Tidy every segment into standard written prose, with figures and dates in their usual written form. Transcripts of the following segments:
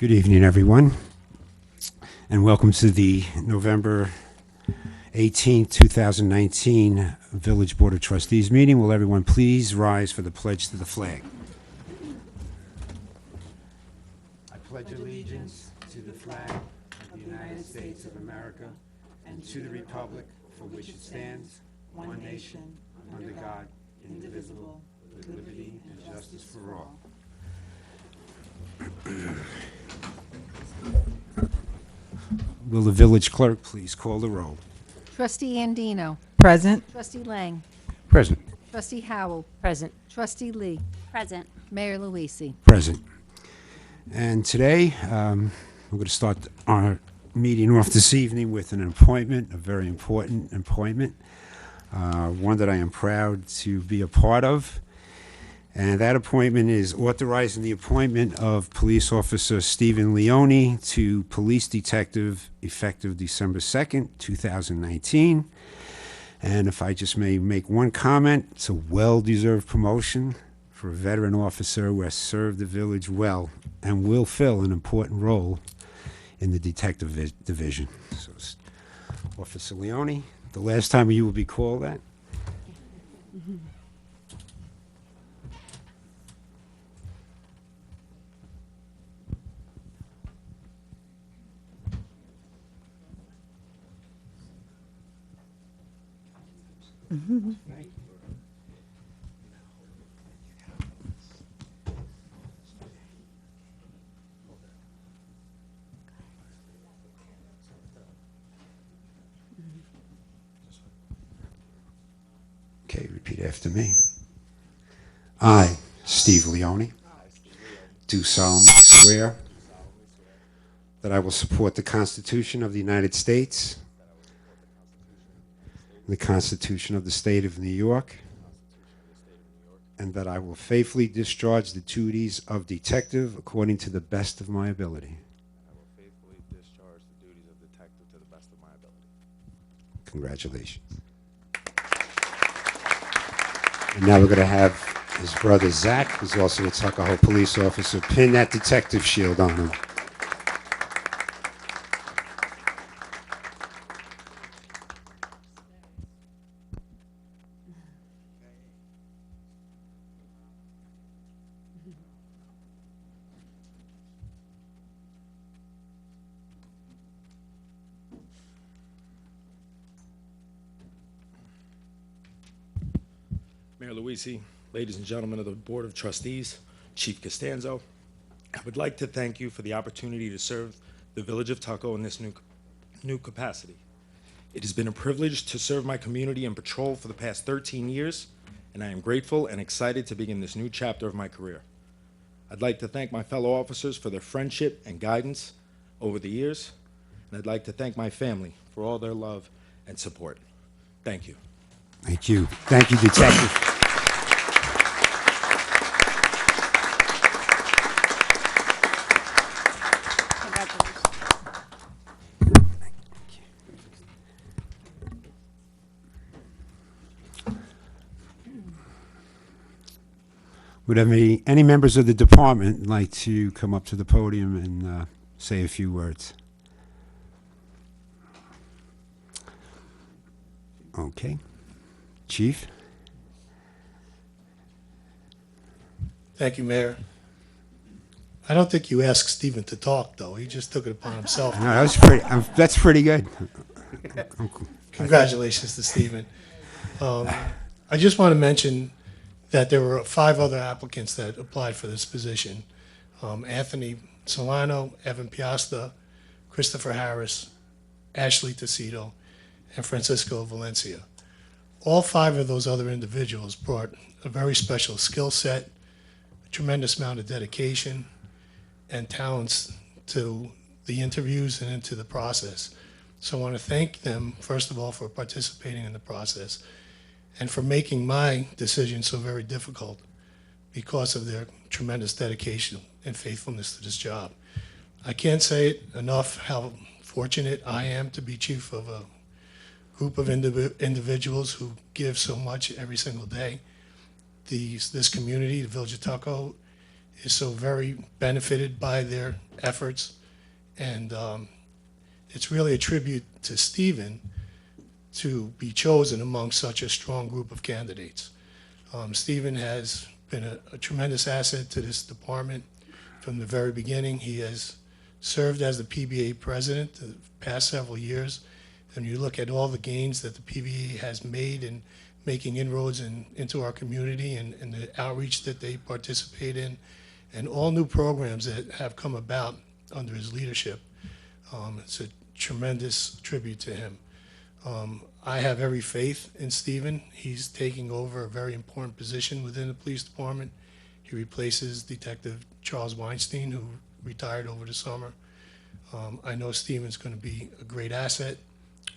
Good evening, everyone, and welcome to the November 18th, 2019 Village Board of Trustees meeting. Will everyone please rise for the pledge to the flag? I pledge allegiance to the flag of the United States of America and to the republic for which it stands, one nation, under God, indivisible, with liberty and justice for all. Will the village clerk please call the roll? Trustee Andino. Present. Trustee Lang. Present. Trustee Howell. Present. Trustee Lee. Present. Mayor Luisi. Present. And today, we're going to start our meeting off this evening with an appointment, a very important appointment, one that I am proud to be a part of. And that appointment is authorizing the appointment of Police Officer Stephen Leone to Police Detective effective December 2nd, 2019. And if I just may make one comment, it's a well-deserved promotion for a veteran officer who has served the village well and will fill an important role in the detective division. So, Officer Leone, the last time you will be called that. Okay, repeat after me. I, Steve Leone, do solemnly swear that I will support the Constitution of the United States, the Constitution of the State of New York, and that I will faithfully discharge the duties of detective according to the best of my ability. I will faithfully discharge the duties of detective to the best of my ability. Congratulations. And now we're going to have his brother Zach, who's also a Tuckahoe police officer, pin that detective shield on him. Mayor Luisi, ladies and gentlemen of the Board of Trustees, Chief Costanzo, I would like to thank you for the opportunity to serve the Village of Tuckahoe in this new capacity. It has been a privilege to serve my community and patrol for the past 13 years, and I am grateful and excited to begin this new chapter of my career. I'd like to thank my fellow officers for their friendship and guidance over the years, and I'd like to thank my family for all their love and support. Thank you. Thank you. Thank you, detective. Would any members of the department like to come up to the podium and say a few words? Okay. Chief? Thank you, Mayor. I don't think you asked Stephen to talk, though. He just took it upon himself. No, that's pretty good. Congratulations to Stephen. I just want to mention that there were 5 other applicants that applied for this position. Anthony Solano, Evan Piasta, Christopher Harris, Ashley Tacito, and Francisco Valencia. All 5 of those other individuals brought a very special skill set, a tremendous amount of dedication, and talents to the interviews and into the process. So I want to thank them, first of all, for participating in the process and for making my decision so very difficult because of their tremendous dedication and faithfulness to this job. I can't say it enough how fortunate I am to be chief of a group of individuals who give so much every single day. This community, the Village of Tuckahoe, is so very benefited by their efforts. And it's really a tribute to Stephen to be chosen among such a strong group of candidates. Stephen has been a tremendous asset to this department from the very beginning. He has served as the PBA president the past several years. And you look at all the gains that the PBA has made in making inroads into our community and the outreach that they participate in, and all new programs that have come about under his leadership. It's a tremendous tribute to him. I have every faith in Stephen. He's taking over a very important position within the police department. He replaces Detective Charles Weinstein, who retired over the summer. I know Stephen's going to be a great asset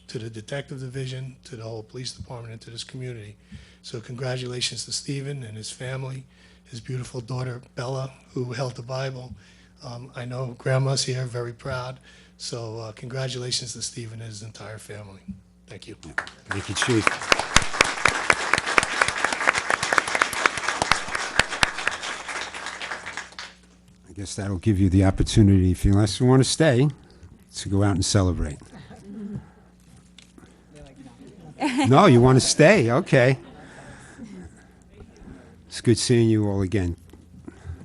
to the detective division, to the whole police department, and to this community. So congratulations to Stephen and his family, his beautiful daughter, Bella, who held the Bible. I know Grandma's here, very proud. So congratulations to Stephen and his entire family. Thank you. Thank you, Chief. I guess that'll give you the opportunity, if you want to stay, to go out and celebrate. No, you want to stay? Okay. It's good seeing you all again.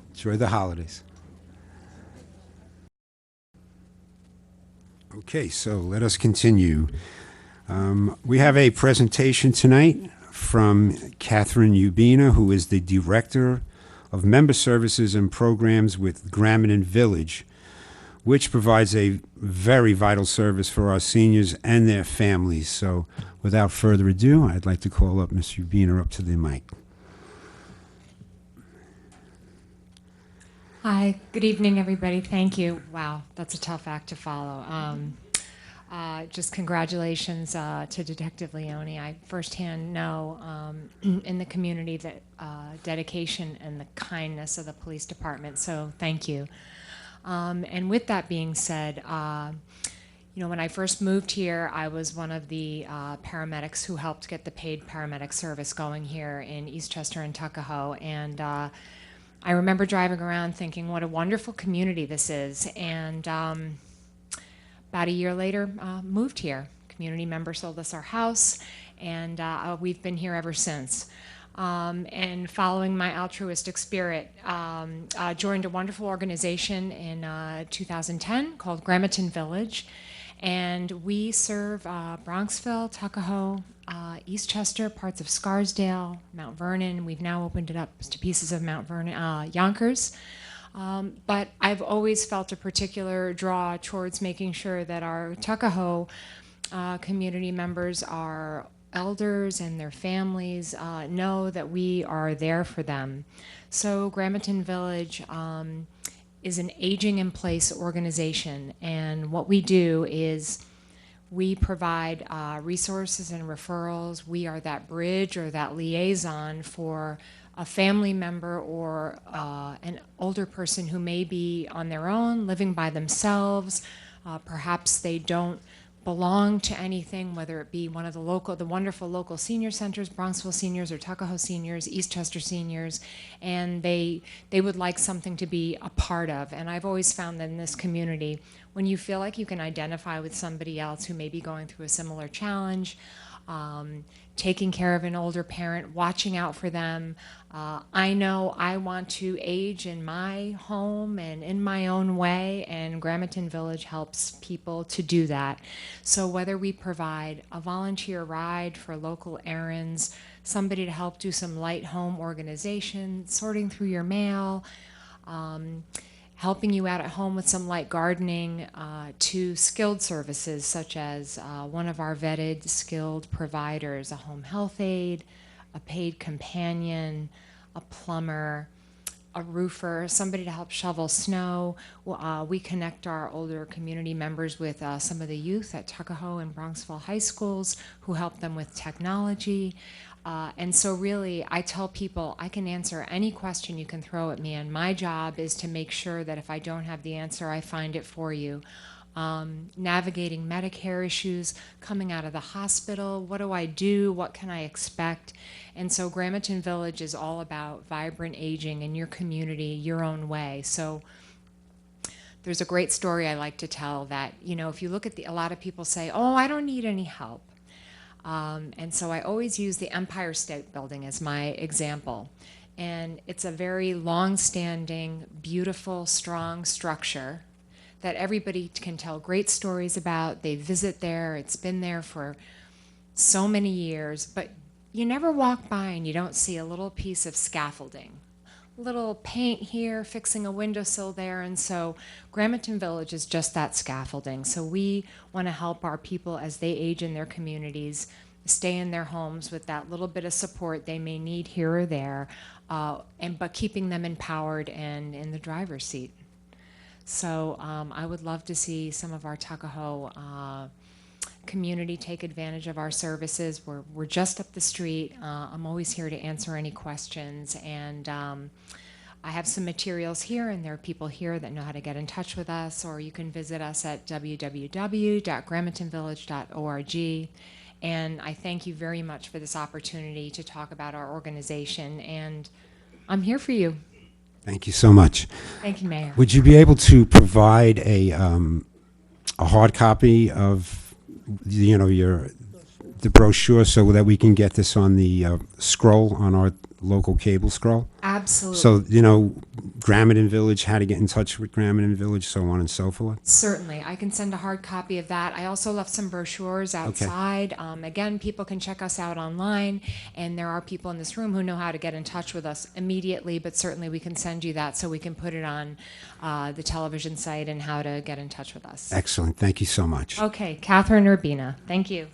Enjoy the holidays. Okay, so let us continue. We have a presentation tonight from Catherine Ubina, who is the Director of Member Services and Programs with Gramerton Village, which provides a very vital service for our seniors and their families. So without further ado, I'd like to call up Ms. Ubina up to the mic. Hi, good evening, everybody. Thank you. Wow, that's a tough act to follow. Just congratulations to Detective Leone. I firsthand know in the community that dedication and the kindness of the police department, so thank you. And with that being said, you know, when I first moved here, I was one of the paramedics who helped get the paid paramedic service going here in Eastchester and Tuckahoe. And I remember driving around thinking, what a wonderful community this is. And about a year later, moved here. Community member sold us our house, and we've been here ever since. And following my altruistic spirit, joined a wonderful organization in 2010 called Gramerton Village. And we serve Bronxville, Tuckahoe, Eastchester, parts of Scarsdale, Mount Vernon. We've now opened it up to pieces of Mount Vernon, Yonkers. But I've always felt a particular draw towards making sure that our Tuckahoe community members, our elders and their families know that we are there for them. So Gramerton Village is an aging in place organization, and what we do is we provide resources and referrals. We are that bridge or that liaison for a family member or an older person who may be on their own, living by themselves. Perhaps they don't belong to anything, whether it be one of the wonderful local senior centers, Bronxville Seniors or Tuckahoe Seniors, Eastchester Seniors, and they would like something to be a part of. And I've always found that in this community, when you feel like you can identify with somebody else who may be going through a similar challenge, taking care of an older parent, watching out for them. I know I want to age in my home and in my own way, and Gramerton Village helps people to do that. So whether we provide a volunteer ride for local errands, somebody to help do some light home organization, sorting through your mail, helping you out at home with some light gardening, to skilled services such as one of our vetted skilled providers, a home health aide, a paid companion, a plumber, a roofer, somebody to help shovel snow. We connect our older community members with some of the youth at Tuckahoe and Bronxville high schools who help them with technology. And so really, I tell people I can answer any question you can throw at me, and my job is to make sure that if I don't have the answer, I find it for you. navigating Medicare issues, coming out of the hospital. What do I do? What can I expect? And so Gramerton Village is all about vibrant aging in your community, your own way. So there's a great story I like to tell that, if you look at a lot of people say, oh, I don't need any help. And so I always use the Empire State Building as my example. And it's a very long-standing, beautiful, strong structure that everybody can tell great stories about. They visit there. It's been there for so many years. But you never walk by and you don't see a little piece of scaffolding, little paint here, fixing a windowsill there. And so Gramerton Village is just that scaffolding. So we want to help our people as they age in their communities, stay in their homes with that little bit of support they may need here or there, but keeping them empowered and in the driver's seat. So I would love to see some of our Tuckahoe community take advantage of our services. We're just up the street. I'm always here to answer any questions, and I have some materials here, and there are people here that know how to get in touch with us, or you can visit us at www.gramertonvillage.org. And I thank you very much for this opportunity to talk about our organization, and I'm here for you. Thank you so much. Thank you, Mayor. Would you be able to provide a hard copy of the brochure so that we can get this on the scroll on our local cable scroll? Absolutely. So, Gramerton Village, how to get in touch with Gramerton Village, so on and so forth? Certainly. I can send a hard copy of that. I also left some brochures outside. Again, people can check us out online, and there are people in this room who know how to get in touch with us immediately, but certainly we can send you that so we can put it on the television site and how to get in touch with us. Excellent. Thank you so much. Okay. Catherine Urbina. Thank you.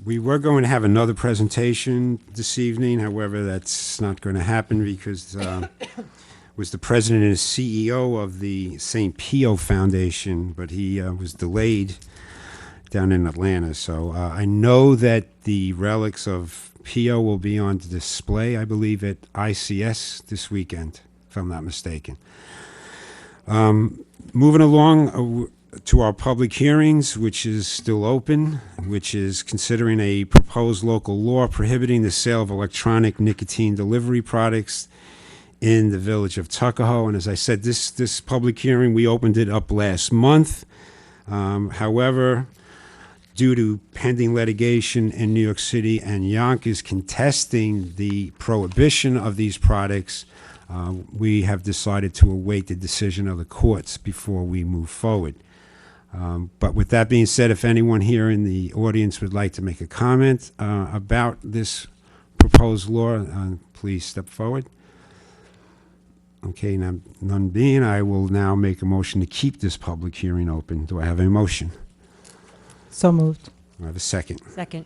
We were going to have another presentation this evening, however, that's not going to happen because was the president and CEO of the St. Pio Foundation, but he was delayed down in Atlanta. So I know that the relics of Pio will be on display, I believe, at ICS this weekend, if I'm not mistaken. Moving along to our public hearings, which is still open, which is considering a proposed local law prohibiting the sale of electronic nicotine delivery products in the village of Tuckahoe. And as I said, this public hearing, we opened it up last month. However, due to pending litigation in New York City and Yonkers contesting the prohibition of these products, we have decided to await the decision of the courts before we move forward. But with that being said, if anyone here in the audience would like to make a comment about this proposed law, please step forward. Okay, now, none being, I will now make a motion to keep this public hearing open. Do I have a motion? So moved. Do I have a second? Second.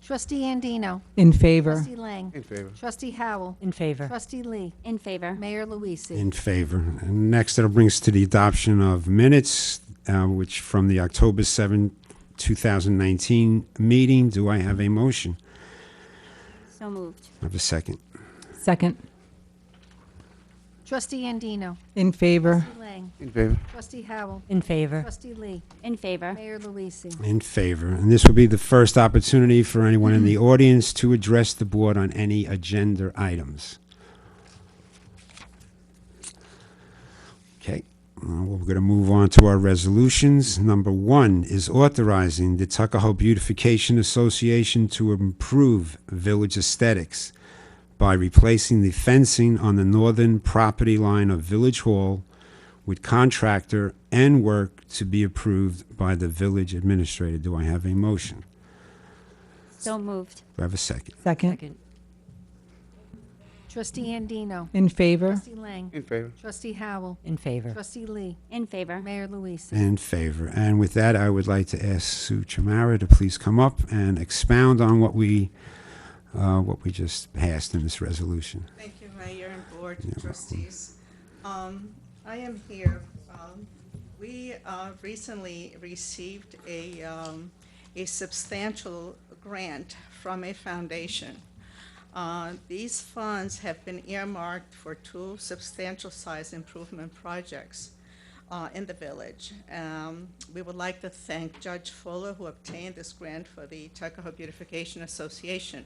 Trustee Andino. In favor. Trustee Lang. In favor. Trustee Howell. In favor. Trustee Lee. In favor. Mayor Luise. In favor. And next, that'll bring us to the adoption of minutes, which from the October 7, 2019 meeting. Do I have a motion? So moved. I have a second. Second. Trustee Andino. In favor. Trustee Lang. In favor. Trustee Howell. In favor. Trustee Lee. In favor. Mayor Luise. In favor. And this will be the first opportunity for anyone in the audience to address the board on any agenda items. Okay. We're going to move on to our resolutions. Number 1 is authorizing the Tuckahoe Beautification Association to improve village aesthetics by replacing the fencing on the northern property line of Village Hall with contractor and work to be approved by the village administrator. Do I have a motion? So moved. Do I have a second? Second. Trustee Andino. In favor. Trustee Lang. In favor. Trustee Howell. In favor. Trustee Lee. In favor. Mayor Luise. In favor. And with that, I would like to ask Sue Chamara to please come up and expound on what we just passed in this resolution. Thank you, Mayor and Board of Trustees. I am here. We recently received a substantial grant from a foundation. These funds have been earmarked for two substantial size improvement projects in the village. We would like to thank Judge Fuller, who obtained this grant for the Tuckahoe Beautification Association.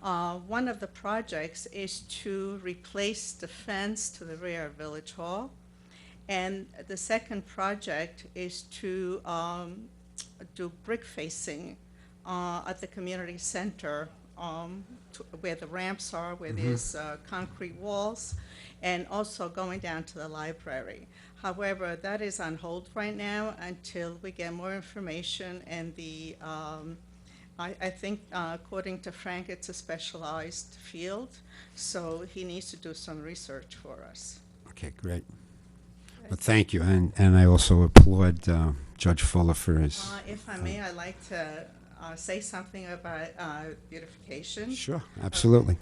One of the projects is to replace the fence to the rear of Village Hall. And the second project is to do brick facing at the community center where the ramps are, where there's concrete walls, and also going down to the library. However, that is on hold right now until we get more information, and the I think, according to Frank, it's a specialized field, so he needs to do some research for us. Okay, great. But thank you, and I also applaud Judge Fuller for his... If I may, I'd like to say something about beautification. Sure, absolutely.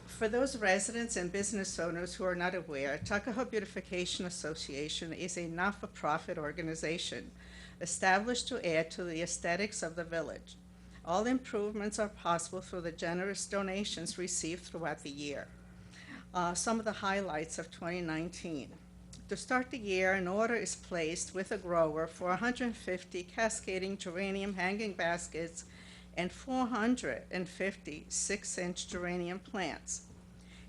For those residents and business owners who are not aware, Tuckahoe Beautification Association is a not-for-profit organization established to add to the aesthetics of the village. All improvements are possible through the generous donations received throughout the year. Some of the highlights of 2019. To start the year, an order is placed with a grower for 150 cascading geranium hanging baskets and 450 6-inch geranium plants.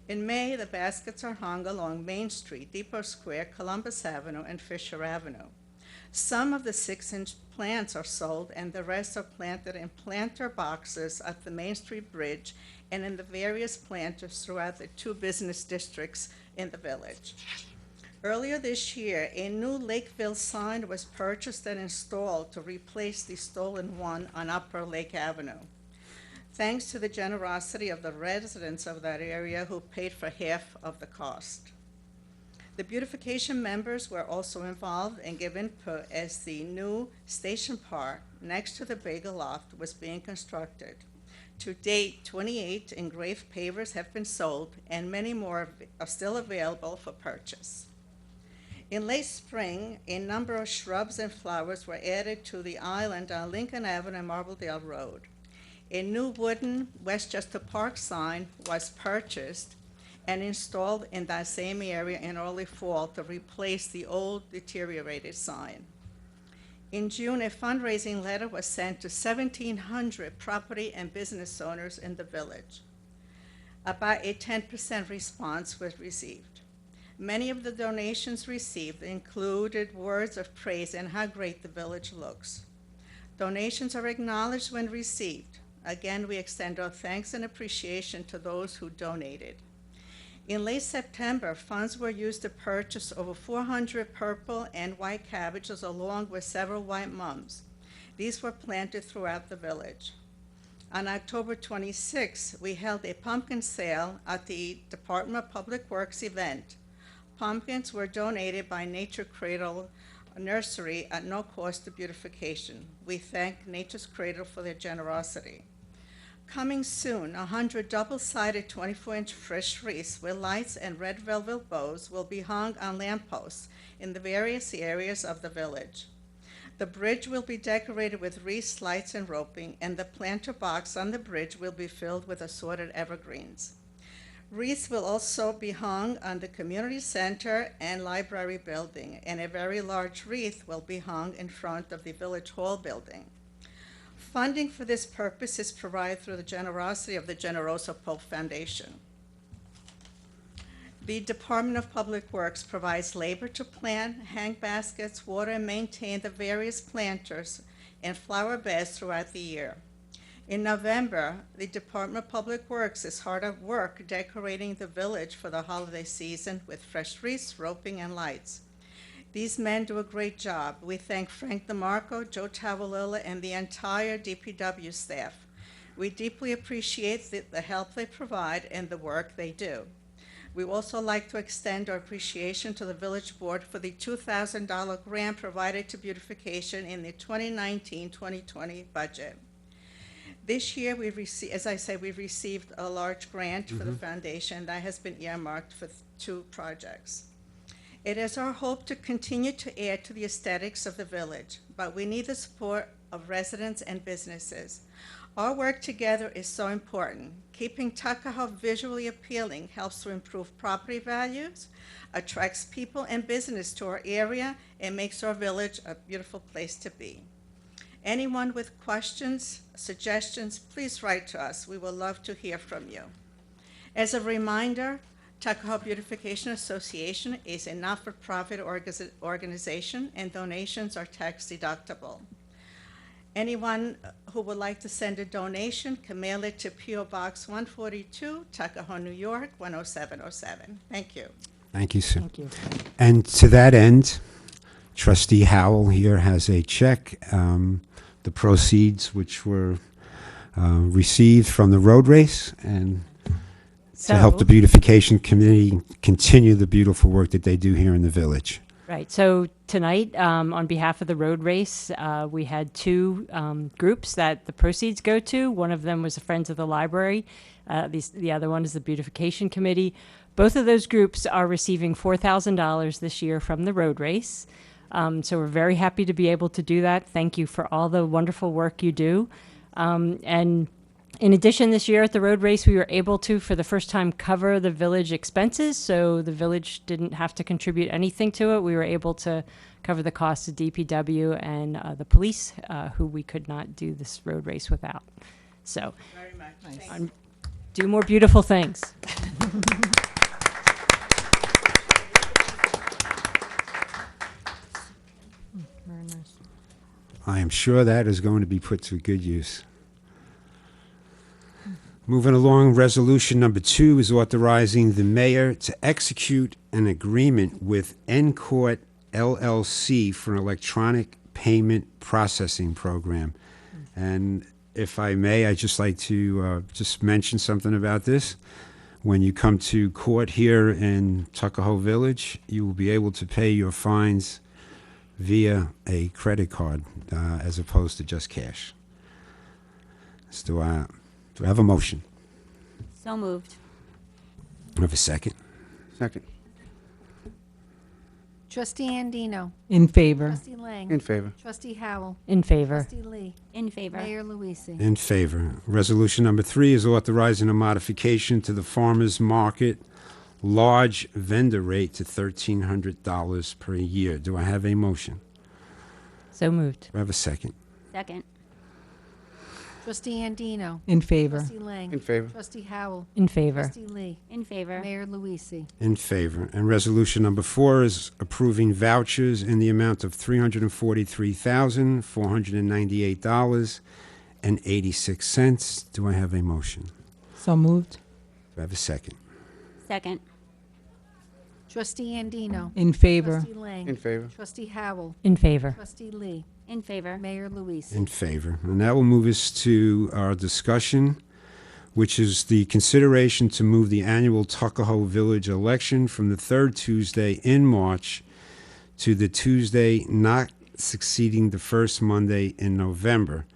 In May, the baskets are hung along Main Street, Depot Square, Columbus Avenue, and Fisher Avenue. Some of the 6-inch plants are sold, and the rest are planted in planter boxes at the Main Street Bridge and in the various planters throughout the 2 business districts in the village. Earlier this year, a new Lakeville sign was purchased and installed to replace the stolen one on Upper Lake Avenue. Thanks to the generosity of the residents of that area who paid for half of the cost. The beautification members were also involved and gave input as the new station park next to the Bagel Loft was being constructed. To date, 28 engraved pavers have been sold, and many more are still available for purchase. In late spring, a number of shrubs and flowers were added to the island on Lincoln Avenue and Marbledale Road. A new wooden Westchester Park sign was purchased and installed in that same area in early fall to replace the old deteriorated sign. In June, a fundraising letter was sent to 1,700 property and business owners in the village. About a 10% response was received. Many of the donations received included words of praise and how great the village looks. Donations are acknowledged when received. Again, we extend our thanks and appreciation to those who donated. In late September, funds were used to purchase over 400 purple and white cabbages along with several white mums. These were planted throughout the village. On October 26, we held a pumpkin sale at the Department of Public Works event. Pumpkins were donated by Nature Cradle Nursery at no cost to beautification. We thank Nature's Cradle for their generosity. Coming soon, 100 double-sided 24-inch fresh wreaths with lights and red velvet bows will be hung on lampposts in the various areas of the village. The bridge will be decorated with wreaths, lights, and roping, and the planter box on the bridge will be filled with assorted evergreens. Wreaths will also be hung on the community center and library building, and a very large wreath will be hung in front of the Village Hall building. Funding for this purpose is provided through the generosity of the Generoso Pope Foundation. The Department of Public Works provides labor to plant, hang baskets, water, and maintain the various planters and flower beds throughout the year. In November, the Department of Public Works is hard at work decorating the village for the holiday season with fresh wreaths, roping, and lights. These men do a great job. We thank Frank DeMarco, Joe Tavalilla, and the entire DPW staff. We deeply appreciate the help they provide and the work they do. We also like to extend our appreciation to the Village Board for the $2,000 grant provided to beautification in the 2019-2020 budget. This year, we received a large grant for the foundation that has been earmarked for 2 projects. It is our hope to continue to add to the aesthetics of the village, but we need the support of residents and businesses. Our work together is so important. Keeping Tuckahoe visually appealing helps to improve property values, attracts people and business to our area, and makes our village a beautiful place to be. Anyone with questions, suggestions, please write to us. We will love to hear from you. As a reminder, Tuckahoe Beautification Association is a not-for-profit organization, and donations are tax deductible. Anyone who would like to send a donation can mail it to P.O. Box 142, Tuckahoe, New York, 10707. Thank you. Thank you, Sue. Thank you. And to that end, Trustee Howell here has a check, the proceeds which were received from the road race, and to help the beautification committee continue the beautiful work that they do here in the village. Right. So tonight, on behalf of the road race, we had two groups that the proceeds go to. One of them was the Friends of the Library. The other one is the Beautification Committee. Both of those groups are receiving $4,000 this year from the road race. So we're very happy to be able to do that. Thank you for all the wonderful work you do. And in addition, this year at the road race, we were able to, for the first time, cover the village expenses. So the village didn't have to contribute anything to it. We were able to cover the costs of DPW and the police, who we could not do this road race without. So Very much. Thank you. do more beautiful things. Very nice. I am sure that is going to be put to good use. Moving along, resolution number 2 is authorizing the mayor to execute an agreement with N-Court LLC for an electronic payment processing program. And if I may, I'd just like to just mention something about this. When you come to court here in Tuckahoe Village, you will be able to pay your fines via a credit card as opposed to just cash. So do I have a motion? So moved. Do I have a second? Second. Trustee Andino. In favor. Trustee Lang. In favor. Trustee Howell. In favor. Trustee Lee. In favor. Mayor Luise. In favor. Resolution number 3 is authorizing a modification to the farmer's market large vendor rate to $1,300 per year. Do I have a motion? So moved. Do I have a second? Second. Trustee Andino. In favor. Trustee Lang. In favor. Trustee Howell. In favor. Trustee Lee. In favor. Mayor Luise. In favor. And resolution number 4 is approving vouchers in the amount of $343,498.86. Do I have a motion? So moved. Do I have a second? Second. Trustee Andino. In favor. Trustee Lang. In favor. Trustee Howell. In favor. Trustee Lee. In favor. Mayor Luise. In favor. And that will move us to our discussion, which is the consideration to move the annual Tuckahoe Village election from the third Tuesday in March to the Tuesday not succeeding the first Monday in November.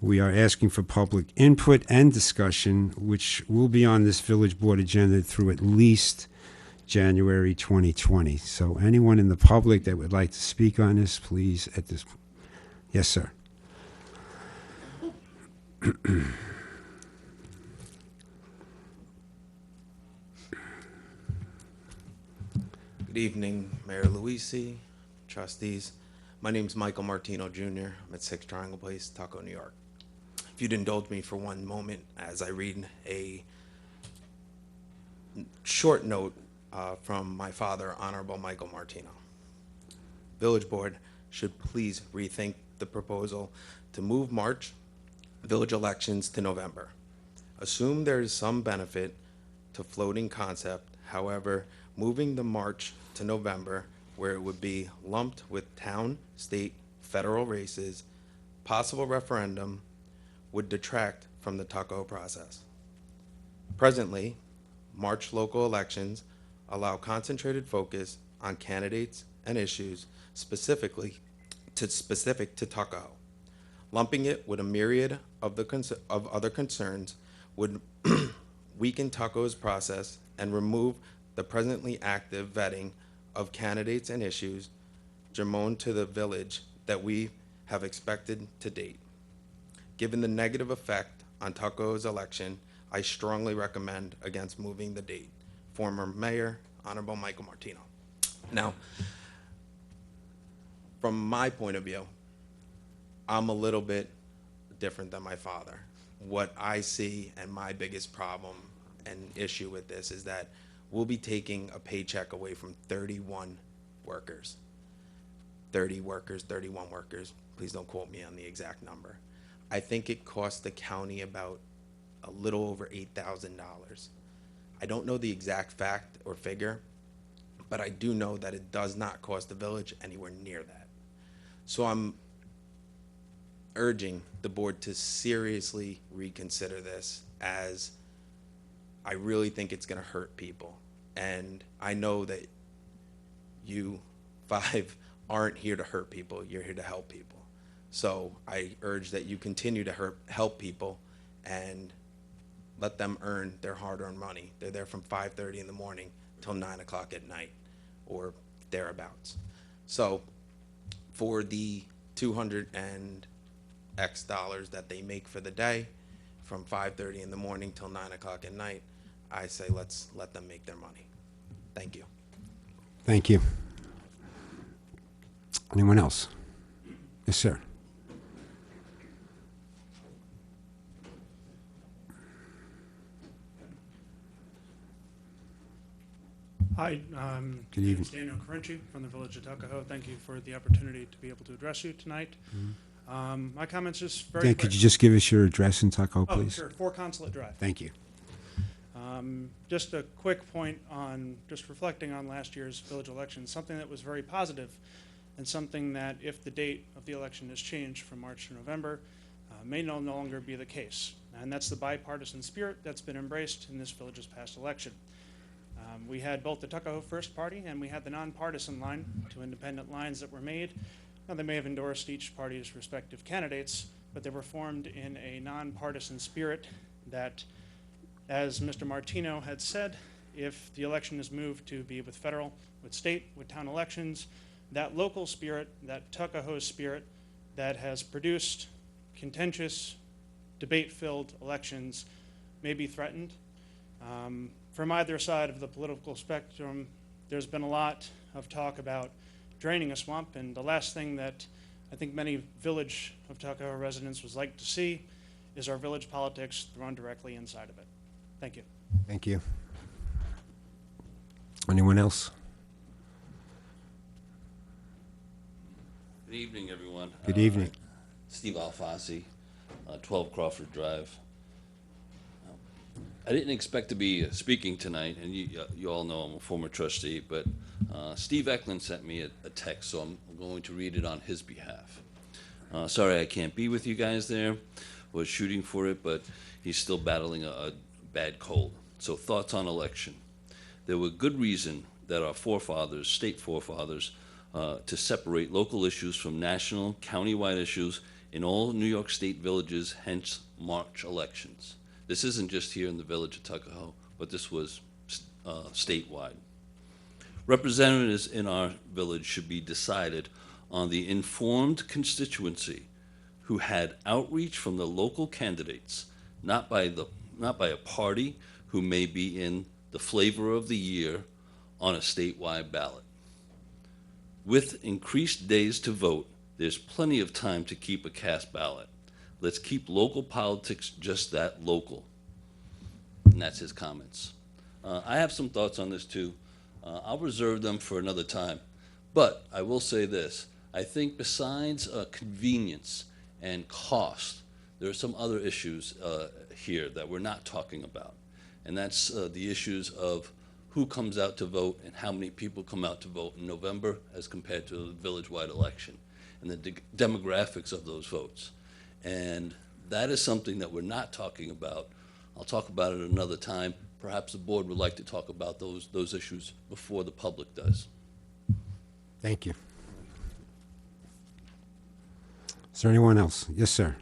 We are asking for public input and discussion, which will be on this village board agenda through at least January 2020. So anyone in the public that would like to speak on this, please, at this point. Yes, sir. Good evening, Mayor Luise, trustees. My name's Michael Martino Jr. I'm at 6 Triangle Place, Tuckahoe, New York. If you'd indulge me for one moment as I read a short note from my father, Honorable Michael Martino. Village Board should please rethink the proposal to move March village elections to November. Assume there is some benefit to floating concept. However, moving the March to November, where it would be lumped with town, state, federal races, possible referendum, would detract from the Tuckahoe process. Presently, March local elections allow concentrated focus on candidates and issues specific to Tuckahoe. Lumping it with a myriad of other concerns would weaken Tuckahoe's process and remove the presently active vetting of candidates and issues germane to the village that we have expected to date. Given the negative effect on Tuckahoe's election, I strongly recommend against moving the date. Former Mayor, Honorable Michael Martino. Now, from my point of view, I'm a little bit different than my father. What I see and my biggest problem and issue with this is that we'll be taking a paycheck away from 31 workers. 30 workers, 31 workers. Please don't quote me on the exact number. I think it cost the county about a little over $8,000. I don't know the exact fact or figure, but I do know that it does not cost the village anywhere near that. So I'm urging the board to seriously reconsider this, as I really think it's going to hurt people. And I know that you five aren't here to hurt people, you're here to help people. So I urge that you continue to help people and let them earn their hard-earned money. They're there from 5:30 in the morning till 9 o'clock at night or thereabouts. So for the 200 and X dollars that they make for the day, from 5:30 in the morning till 9 o'clock at night, I say let's let them make their money. Thank you. Thank you. Anyone else? Yes, sir. Hi, Good my name evening. is Daniel Carinci from the Village of Tuckahoe. Thank you for the opportunity to be able to address you tonight. My comments just very Dan, quick. could you just give us your address in Tuckahoe, Oh, please? sure, 4 Consulate Drive. Thank you. Just a quick point on just reflecting on last year's village election, something that was very positive and something that if the date of the election is changed from March to November, may no longer be the case. And that's the bipartisan spirit that's been embraced in this village's past election. We had both the Tuckahoe First Party and we had the nonpartisan line, 2 independent lines that were made. Now, they may have endorsed each party's respective candidates, but they were formed in a nonpartisan spirit that, as Mr. Martino had said, if the election is moved to be with federal, with state, with town elections, that local spirit, that Tuckahoe spirit that has produced contentious, debate-filled elections may be threatened. From either side of the political spectrum, there's been a lot of talk about draining a swamp, and the last thing that I think many Village of Tuckahoe residents would like to see is our village politics thrown directly inside of it. Thank you. Thank you. Anyone else? Good evening, everyone. Good evening. Steve Alfasi, 12 Crawford Drive. I didn't expect to be speaking tonight, and you all know I'm a former trustee, but Steve Eklund sent me a text, so I'm going to read it on his behalf. Sorry I can't be with you guys there. Was shooting for it, but he's still battling a bad cold. So thoughts on election. There were good reason that our forefathers, state forefathers, to separate local issues from national, countywide issues in all New York State villages, hence March elections. This isn't just here in the village of Tuckahoe, but this was statewide. Representatives in our village should be decided on the informed constituency who had outreach from the local candidates, not by a party who may be in the flavor of the year on a statewide ballot. With increased days to vote, there's plenty of time to keep a cast ballot. Let's keep local politics just that, local. And that's his comments. I have some thoughts on this too. I'll reserve them for another time. But I will say this. I think besides convenience and cost, there are some other issues here that we're not talking about. And that's the issues of who comes out to vote and how many people come out to vote in November as compared to the village-wide election, and the demographics of those votes. And that is something that we're not talking about. I'll talk about it another time. Perhaps the board would like to talk about those issues before the public does. Thank you. Is there anyone else? Yes, sir.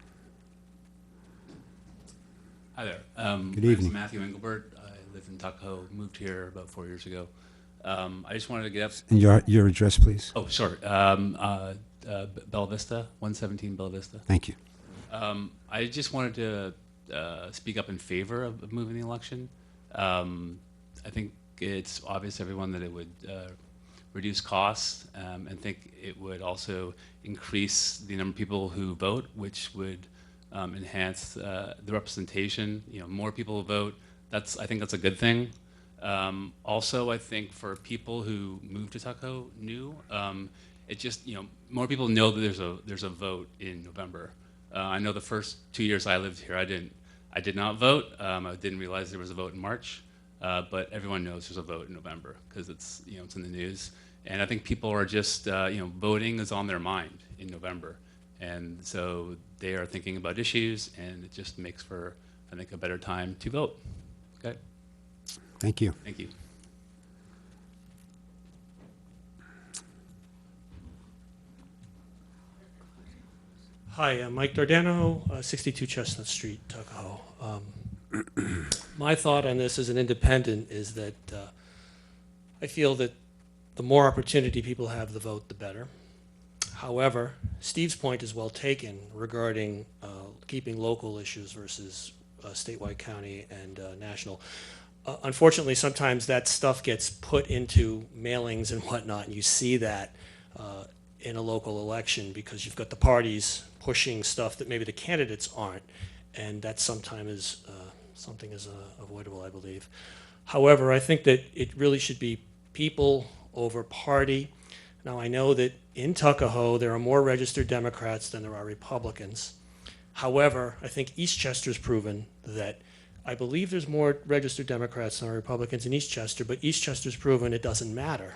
Hi there. Good My name's evening. Matthew Engelbert. I live in Tuckahoe, moved here about 4 years ago. I just wanted to get up. And your address, please. Oh, sorry. Bella Vista, 117 Bella Vista. Thank you. I just wanted to speak up in favor of moving the election. I think it's obvious to everyone that it would reduce costs, and think it would also increase the number of people who vote, which would enhance the representation. You know, more people who vote. I think that's a good thing. Also, I think for people who moved to Tuckahoe new, it just, you know, more people know that there's a vote in November. I know the first 2 years I lived here, I did not vote. I didn't realize there was a vote in March, but everyone knows there's a vote in November because it's, you know, it's in the news. And I think people are just, you know, voting is on their mind in November, and so they are thinking about issues, and it just makes for, I think, a better time to vote. Okay. Thank you. Thank you. Hi, I'm Mike Dardano, 62 Chestnut Street, Tuckahoe. My thought on this as an independent is that I feel that the more opportunity people have to vote, the better. However, Steve's point is well taken regarding keeping local issues versus statewide, county, and national. Unfortunately, sometimes that stuff gets put into mailings and whatnot, and you see that in a local election because you've got the parties pushing stuff that maybe the candidates aren't, and that sometimes is something is avoidable, I believe. However, I think that it really should be people over party. Now, I know that in Tuckahoe there are more registered Democrats than there are Republicans. However, I think Eastchester's proven that I believe there's more registered Democrats than Republicans in Eastchester, but Eastchester's proven it doesn't matter,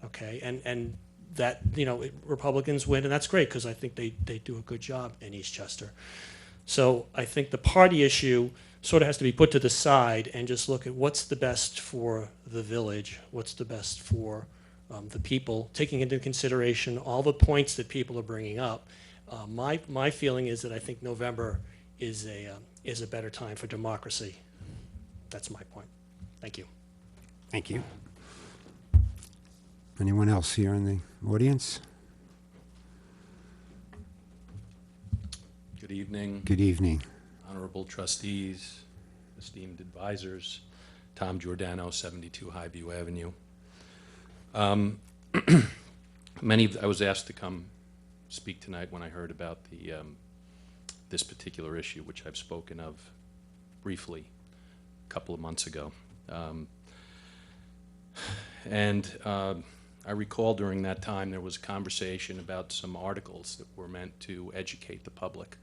okay? And that, you know, Republicans win, and that's great because I think they do a good job in Eastchester. So I think the party issue sort of has to be put to the side and just look at what's the best for the village, what's the best for the people, taking into consideration all the points that people are bringing up. My feeling is that I think November is a better time for democracy. That's my point. Thank you. Thank you. Anyone else here in the audience? Good evening. Good evening. Honorable trustees, esteemed advisors, Tom Giordano, 72 Highview Avenue. I was asked to come speak tonight when I heard about this particular issue, which I've spoken of briefly a couple of months ago. I recall during that time there was a conversation about some articles that were meant to educate the public.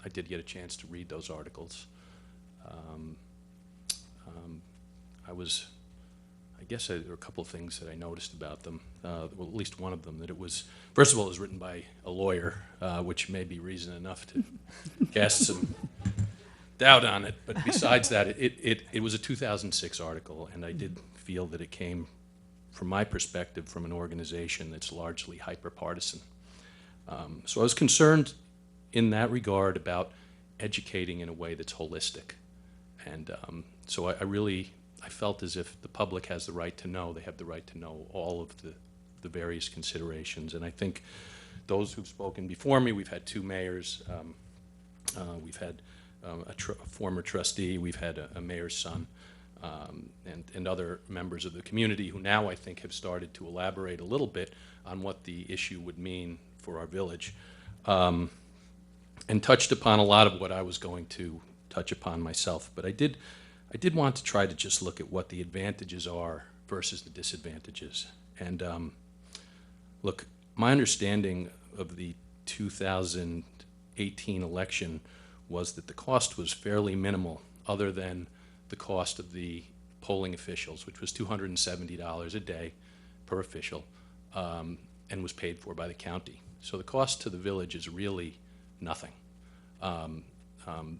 I did get a chance to read those articles. I guess there were a couple of things that I noticed about them. Well, at least one of them, that it was, first of all, it was written by a lawyer, which may be reason enough to cast some doubt on it. But besides that, it was a 2006 article, and I did feel that it came, from my perspective, from an organization that's largely hyper-partisan. So I was concerned in that regard about educating in a way that's holistic. And so I felt as if the public has the right to know, they have the right to know all of the various considerations. And I think those who've spoken before me, we've had two mayors, we've had a former trustee, we've had a mayor's son, and other members of the community who now I think have started to elaborate a little bit on what the issue would mean for our village, and touched upon a lot of what I was going to touch upon myself. But I did want to try to just look at what the advantages are versus the disadvantages. And look, my understanding of the 2018 election was that the cost was fairly minimal, other than the cost of the polling officials, which was $270 a day per official, and was paid for by the county. So the cost to the village is really nothing.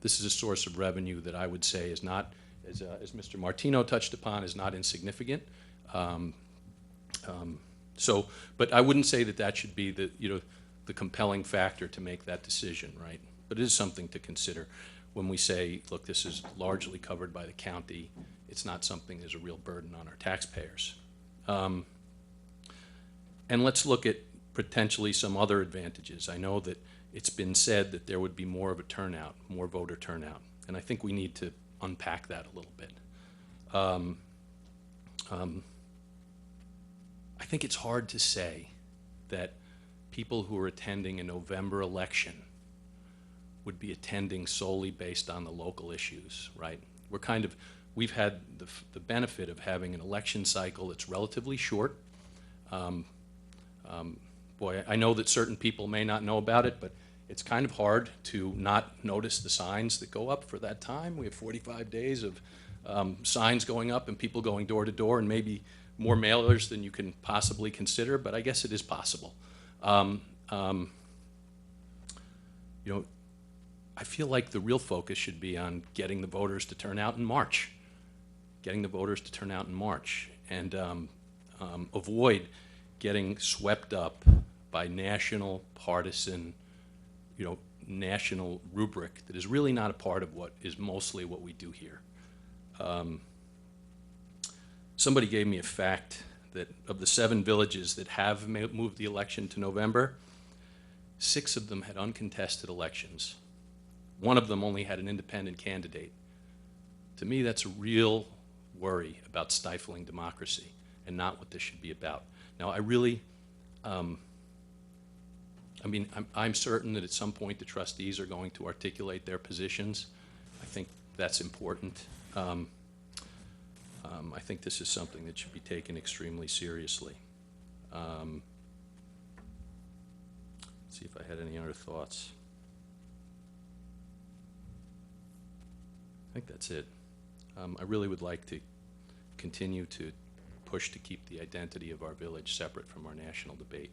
This is a source of revenue that I would say is not, as Mr. Martino touched upon, is not insignificant. But I wouldn't say that should be the compelling factor to make that decision, right? But it is something to consider when we say, look, this is largely covered by the county. It's not something that's a real burden on our taxpayers. And let's look at potentially some other advantages. I know that it's been said that there would be more of a turnout, more voter turnout, and I think we need to unpack that a little bit. I think it's hard to say that people who are attending a November election would be attending solely based on the local issues, right? We've had the benefit of having an election cycle that's relatively short. Boy, I know that certain people may not know about it, but it's kind of hard to not notice the signs that go up for that time. We have 45 days of signs going up and people going door to door, and maybe more mailers than you can possibly consider, but I guess it is possible. You know, I feel like the real focus should be on getting the voters to turn out in March. Getting the voters to turn out in March, and avoid getting swept up by national partisan, national rubric that is really not a part of what is mostly what we do here. Somebody gave me a fact that of the 7 villages that have moved the election to November, 6 of them had uncontested elections. 1 of them only had an independent candidate. To me, that's a real worry about stifling democracy and not what this should be about. Now, I really, I'm certain that at some point the trustees are going to articulate their positions. I think that's important. I think this is something that should be taken extremely seriously. Let's see if I had any other thoughts. I think that's it. I really would like to continue to push to keep the identity of our village separate from our national debate.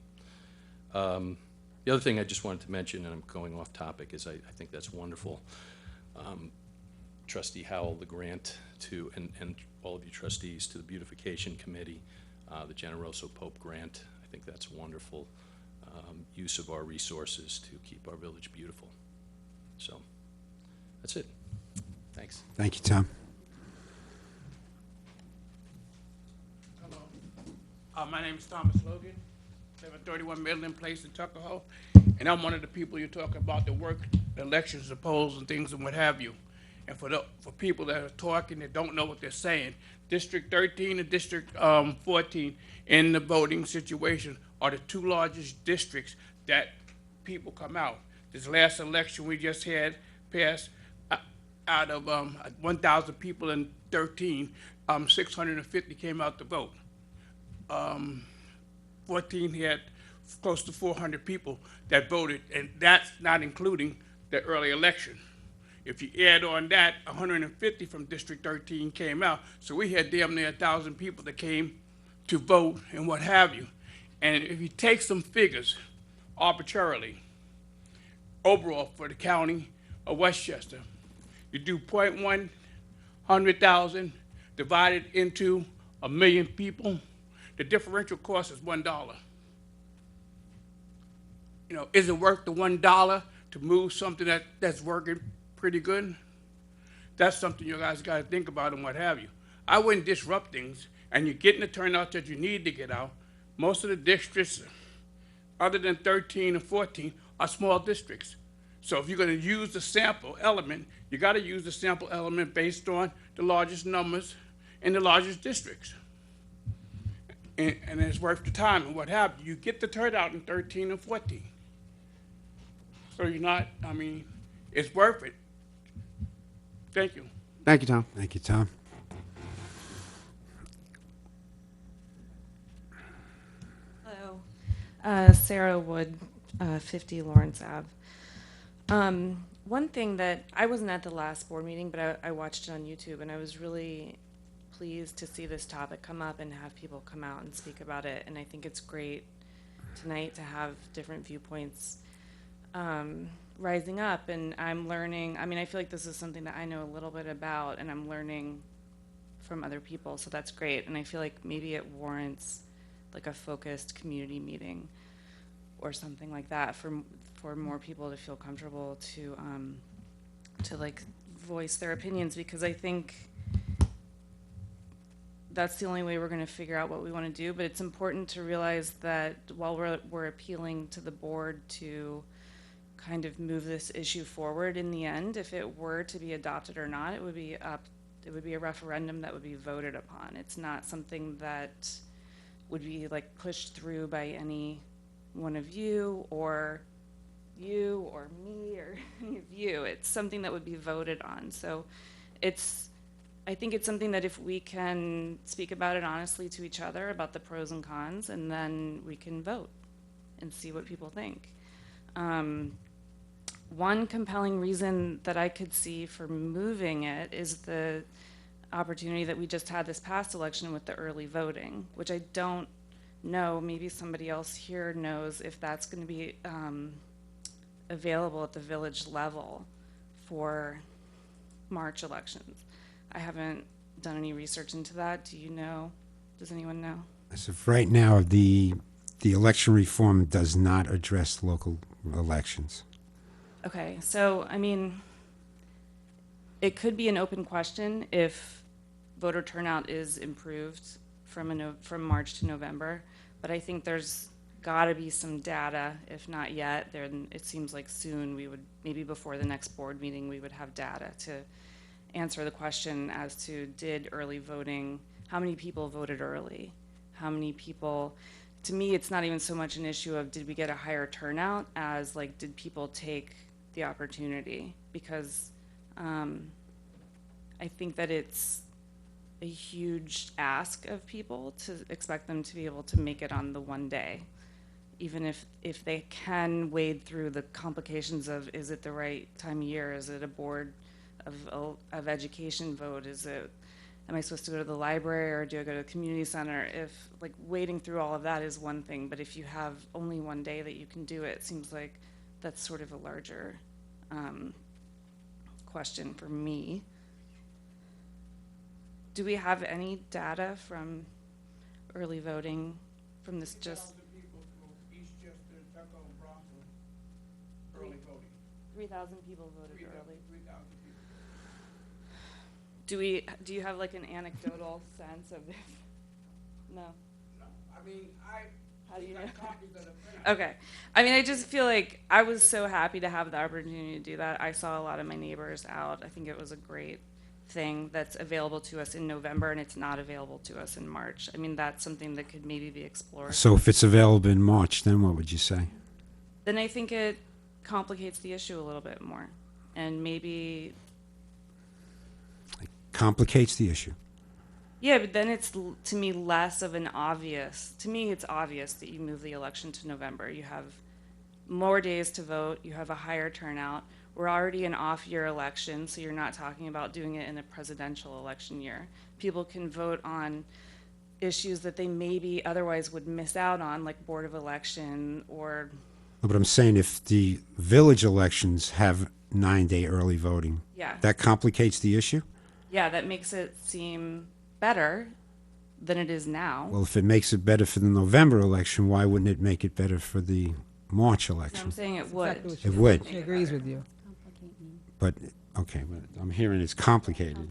The other thing I just wanted to mention, and I'm going off topic, is I think that's wonderful. Trustee Howell, the grant to, and all of you trustees, to the Beautification Committee, the Generoso Pope grant. I think that's wonderful use of our resources to keep our village beautiful. So that's it. Thanks. Thank you, Tom. Hello. My name is Thomas Logan, 731 Midland Place in Tuckahoe, and I'm one of the people you're talking about that work the elections, the polls, and things and what have you. And for people that are talking that don't know what they're saying, District 13 and District 14 in the voting situation are the 2 largest districts that people come out. This last election we just had passed, out of 1,000 people in 13, 650 came out to vote. 14 had close to 400 people that voted, and that's not including the early election. If you add on that, 150 from District 13 came out, so we had damn near 1,000 people that came to vote and what have you. And if you take some figures arbitrarily, overall for the county of Westchester, you do 100,000 divided into 1,000,000 people, the differential cost is $1. Is it worth the $1 to move something that's working pretty good? That's something you guys got to think about and what have you. I wouldn't disrupt things, and you're getting the turnout that you need to get out. Most of the districts, other than 13 and 14, are small districts. So if you're going to use the sample element, you got to use the sample element based on the largest numbers in the largest districts. And it's worth the time and what have you. You get the turnout in 13 and 14. So you're not, it's worth it. Thank you. Thank you, Tom. Thank you, Tom. Hello. Sarah Wood, 50 Lawrence Ave. One thing that I wasn't at the last board meeting, but I watched it on YouTube, and I was really pleased to see this topic come up and have people come out and speak about it. And I think it's great tonight to have different viewpoints rising up. And I'm learning, I feel like this is something that I know a little bit about, and I'm learning from other people, so that's great. And I feel like maybe it warrants like a focused community meeting or something like that for more people to feel comfortable to like voice their opinions, because I think that's the only way we're going to figure out what we want to do. But it's important to realize that while we're appealing to the board to kind of move this issue forward, in the end, if it were to be adopted or not, it would be a referendum that would be voted upon. It's not something that would be like pushed through by any one of you or me or any of you. It's something that would be voted on. So I think it's something that if we can speak about it honestly to each other about the pros and cons, and then we can vote and see what people think. One compelling reason that I could see for moving it is the opportunity that we just had this past election with the early voting, which I don't know, maybe somebody else here knows if that's going to be available at the village level for March elections. I haven't done any research into that. Do you know? Does anyone know? As of right now, the election reform does not address local elections. Okay, so I mean, it could be an open question if voter turnout is improved from March to November, but I think there's got to be some data, if not yet. Then it seems like soon we would, maybe before the next board meeting, we would have data to answer the question as to did early voting, how many people voted early? How many people, to me, it's not even so much an issue of did we get a higher turnout as like, did people take the opportunity? Because I think that it's a huge ask of people to expect them to be able to make it on the one day, even if they can wade through the complications of, is it the right time of year? Is it a board of education vote? Am I supposed to go to the library or do I go to the community center? If like wading through all of that is one thing, but if you have only one day that you can do it, it seems like that's sort of a larger question for me. Do we have any data from early voting from this just? 3,000 people voted early. 3,000 people. Do you have like an anecdotal sense of if? No. No, I mean, How do you know? copies of the print. Okay. I mean, I just feel like I was so happy to have the opportunity to do that. I saw a lot of my neighbors out. I think it was a great thing that's available to us in November, and it's not available to us in March. I mean, that's something that could maybe be explored. So if it's available in March, then what would you say? Then I think it complicates the issue a little bit more, and maybe Complicates the issue. yeah, but then it's to me less of an obvious. To me, it's obvious that you move the election to November. You have more days to vote. You have a higher turnout. We're already an off-year election, so you're not talking about doing it in a presidential election year. People can vote on issues that they maybe otherwise would miss out on, like Board of Election or. No, but I'm saying if the village elections have 9-day early voting, Yeah. that complicates the issue? Yeah, that makes it seem better than it is now. Well, if it makes it better for the November election, why wouldn't it make it better for the March I'm election? saying it would. Exactly what It would. She agrees with you. But, okay, but I'm hearing it's complicated.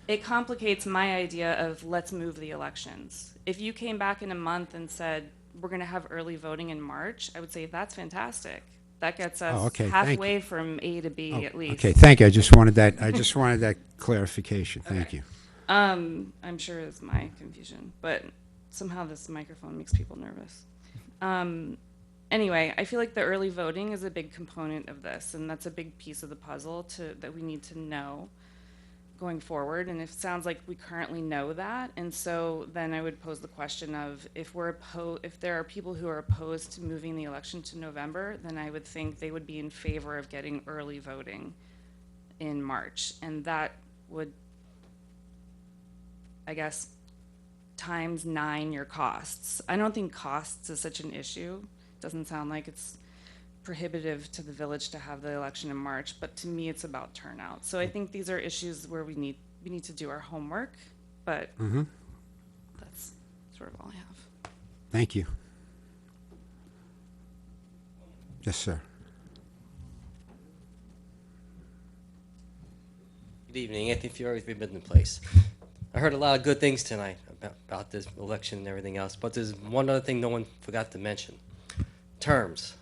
It complicates my idea of let's move the elections. If you came back in a month and said, we're going to have early voting in March, I would say that's fantastic. That gets us Oh, okay, thank halfway from A to B Oh, at least. Okay, thank you. I just wanted that clarification. Thank Okay. you. I'm sure it's my confusion, but somehow this microphone makes people nervous. Anyway, I feel like the early voting is a big component of this, and that's a big piece of the puzzle that we need to know going forward. And it sounds like we currently know that, and so then I would pose the question of if there are people who are opposed to moving the election to November, then I would think they would be in favor of getting early voting in March, and that would, I guess, times 9 your costs. I don't think costs is such an issue. Doesn't sound like it's prohibitive to the village to have the election in March, but to me it's about turnout. So I think these are issues where we need to do our homework, but that's sort of all I have. Thank you. Yes, sir. Good evening, Anthony Fiore with Midland Place. I heard a lot of good things tonight. about this election and everything else. But there's one other thing no one forgot to mention. Terms.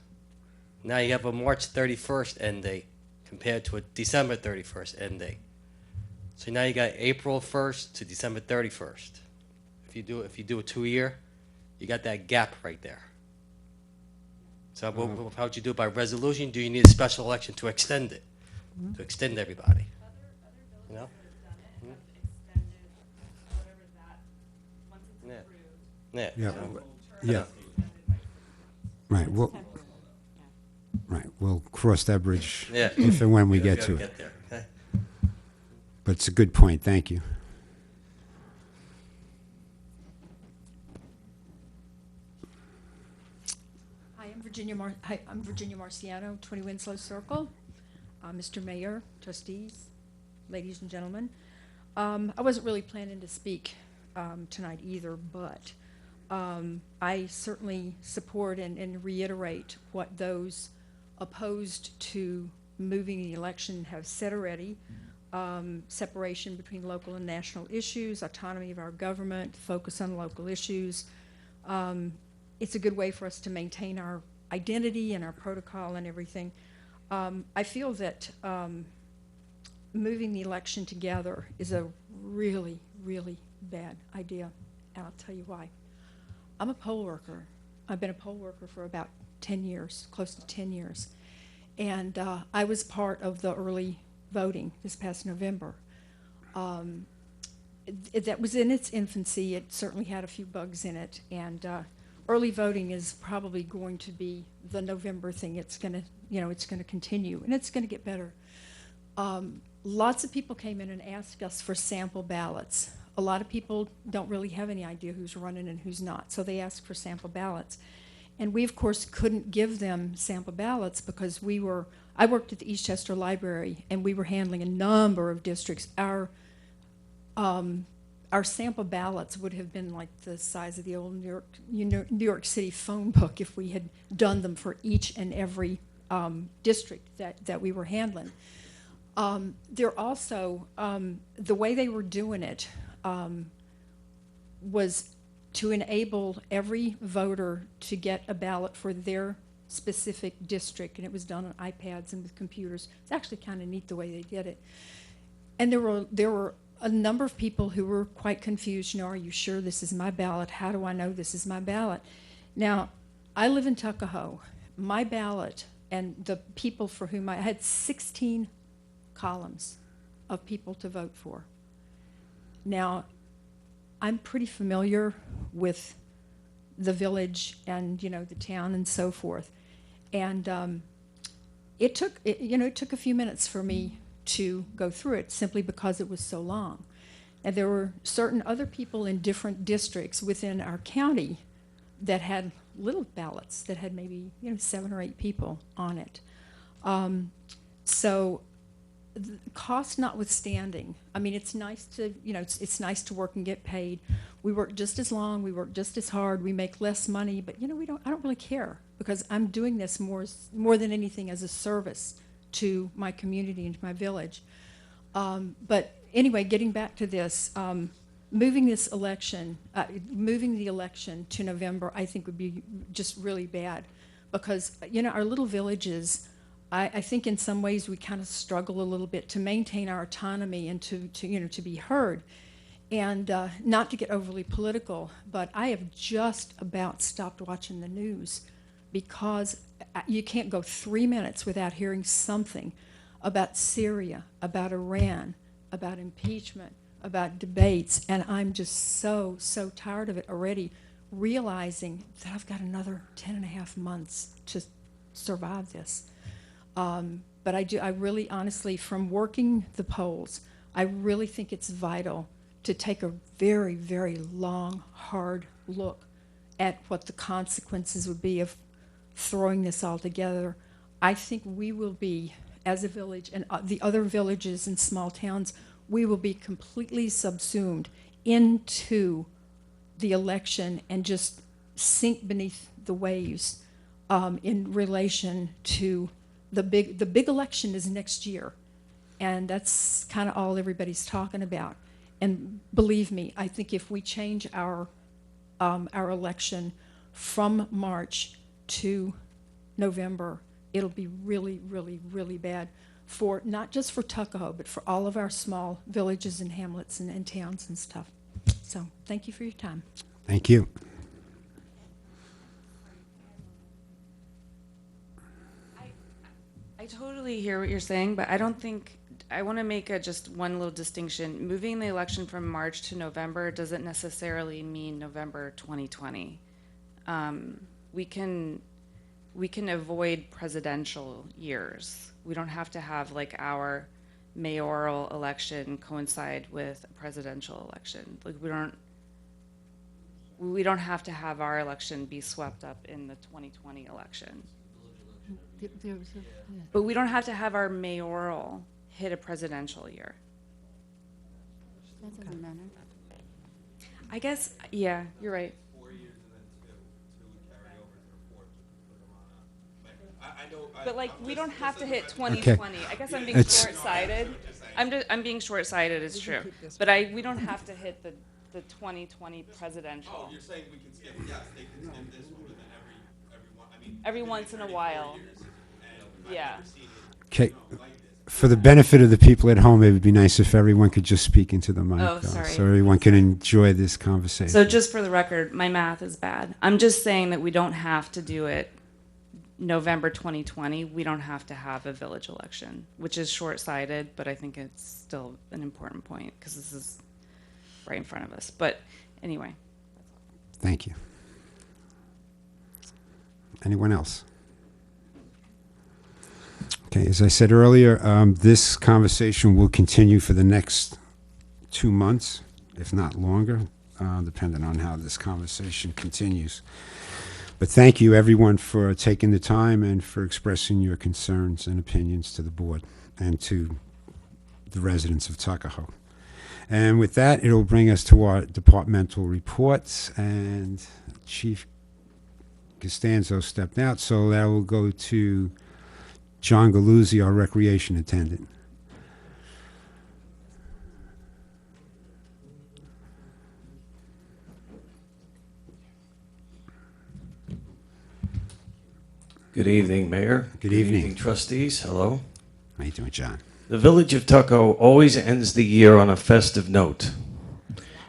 Now you have a March 31st end date compared to a December 31st end date. So now you got April 1st to December 31st. If you do a 2-year, you got that gap right there. So how would you do it? By resolution? Do you need a special election to extend it? To extend everybody? You know? Yeah. Yeah, So- yeah. Right, we'll cross that bridge Yeah. if and when we get gotta to it. there, okay? But it's a good point, thank you. Hi, I'm Virginia Marciano, 20 Winslow Circle. Mr. Mayor, trustees, ladies and gentlemen. I wasn't really planning to speak tonight either, but I certainly support and reiterate what those opposed to moving the election have said already. Separation between local and national issues, autonomy of our government, focus on local issues. It's a good way for us to maintain our identity and our protocol and everything. I feel that moving the election together is a really, really bad idea, and I'll tell you why. I'm a poll worker. I've been a poll worker for about 10 years, close to 10 years. And I was part of the early voting this past November. That was in its infancy. It certainly had a few bugs in it. And early voting is probably going to be the November thing. It's going to, it's going to continue, and it's going to get better. Lots of people came in and asked us for sample ballots. A lot of people don't really have any idea who's running and who's not, so they asked for sample ballots. And we, of course, couldn't give them sample ballots because I worked at the Eastchester Library, and we were handling a number of districts. Our sample ballots would have been like the size of the old New York City phone book if we had done them for each and every district that we were handling. They're also, the way they were doing it was to enable every voter to get a ballot for their specific district, and it was done on iPads and with computers. It's actually kind of neat the way they did it. And there were a number of people who were quite confused. Are you sure this is my ballot? How do I know this is my ballot? Now, I live in Tuckahoe. My ballot and the people for whom I had 16 columns of people to vote for. Now, I'm pretty familiar with the village and the town and so forth, and it took a few minutes for me to go through it simply because it was so long. And there were certain other people in different districts within our county that had little ballots that had maybe 7 or 8 people on it. So cost notwithstanding, I mean, it's nice to it's nice to work and get paid. We work just as long, we work just as hard, we make less money, but I don't really care, because I'm doing this more than anything as a service to my community and to my village. But anyway, getting back to this, moving the election to November, I think would be just really bad, because our little villages, I think in some ways we kind of struggle a little bit to maintain our autonomy and to be heard. And not to get overly political, but I have just about stopped watching the news, because you can't go 3 minutes without hearing something about Syria, about Iran, about impeachment, about debates, and I'm just so tired of it already, realizing that I've got another 10 and a half months to survive this. But I really, honestly, from working the polls, I really think it's vital to take a very, very long, hard look at what the consequences would be of throwing this all together. I think we will be, as a village, and the other villages and small towns, we will be completely subsumed into the election and just sink beneath the waves in relation to the big election is next year, and that's kind of all everybody's talking about. And believe me, I think if we change our election from March to November, it'll be really, really, really bad for, not just for Tuckahoe, but for all of our small villages and hamlets and towns and stuff. So, thank you for your time. Thank you. I totally hear what you're saying, but I don't think, I want to make just one little distinction. Moving the election from March to November doesn't necessarily mean November 2020. We can avoid presidential years. We don't have to have like our mayoral election coincide with a presidential election. Like we don't have to have our election be swept up in the 2020 election. But we don't have to have our mayoral hit a presidential year. That doesn't matter. I guess, yeah, you're right. 4 years and then two would carry over to the fourth. I know. But like, we don't have to hit 2020. Okay. I guess I'm being It's- short-sighted. I'm being short-sighted, it's true. But we don't have to hit the 2020 presidential. Oh, you're saying we can skip? Yes, they can skip this one, but then Every once in a while. Yeah. Okay. For the benefit of the people at home, it would be nice if everyone could just speak into the mic, Oh, though, sorry. so everyone can enjoy this conversation. So just for the record, my math is bad. I'm just saying that we don't have to do it November 2020. We don't have to have a village election, which is short-sighted, but I think it's still an important point because this is right in front of us. But anyway. Thank you. Anyone else? Okay, as I said earlier, this conversation will continue for the next 2 months, if not longer, depending on how this conversation continues. But thank you, everyone, for taking the time and for expressing your concerns and opinions to the board and to the residents of Tuckahoe. And with that, it'll bring us to our departmental reports, and Chief Costanzo stepped out, so that will go to John Galuzzi, our recreation attendant. Good evening, Mayor. Good evening. Trustees. Hello. How you doing, John? The Village of Tuckahoe always ends the year on a festive note.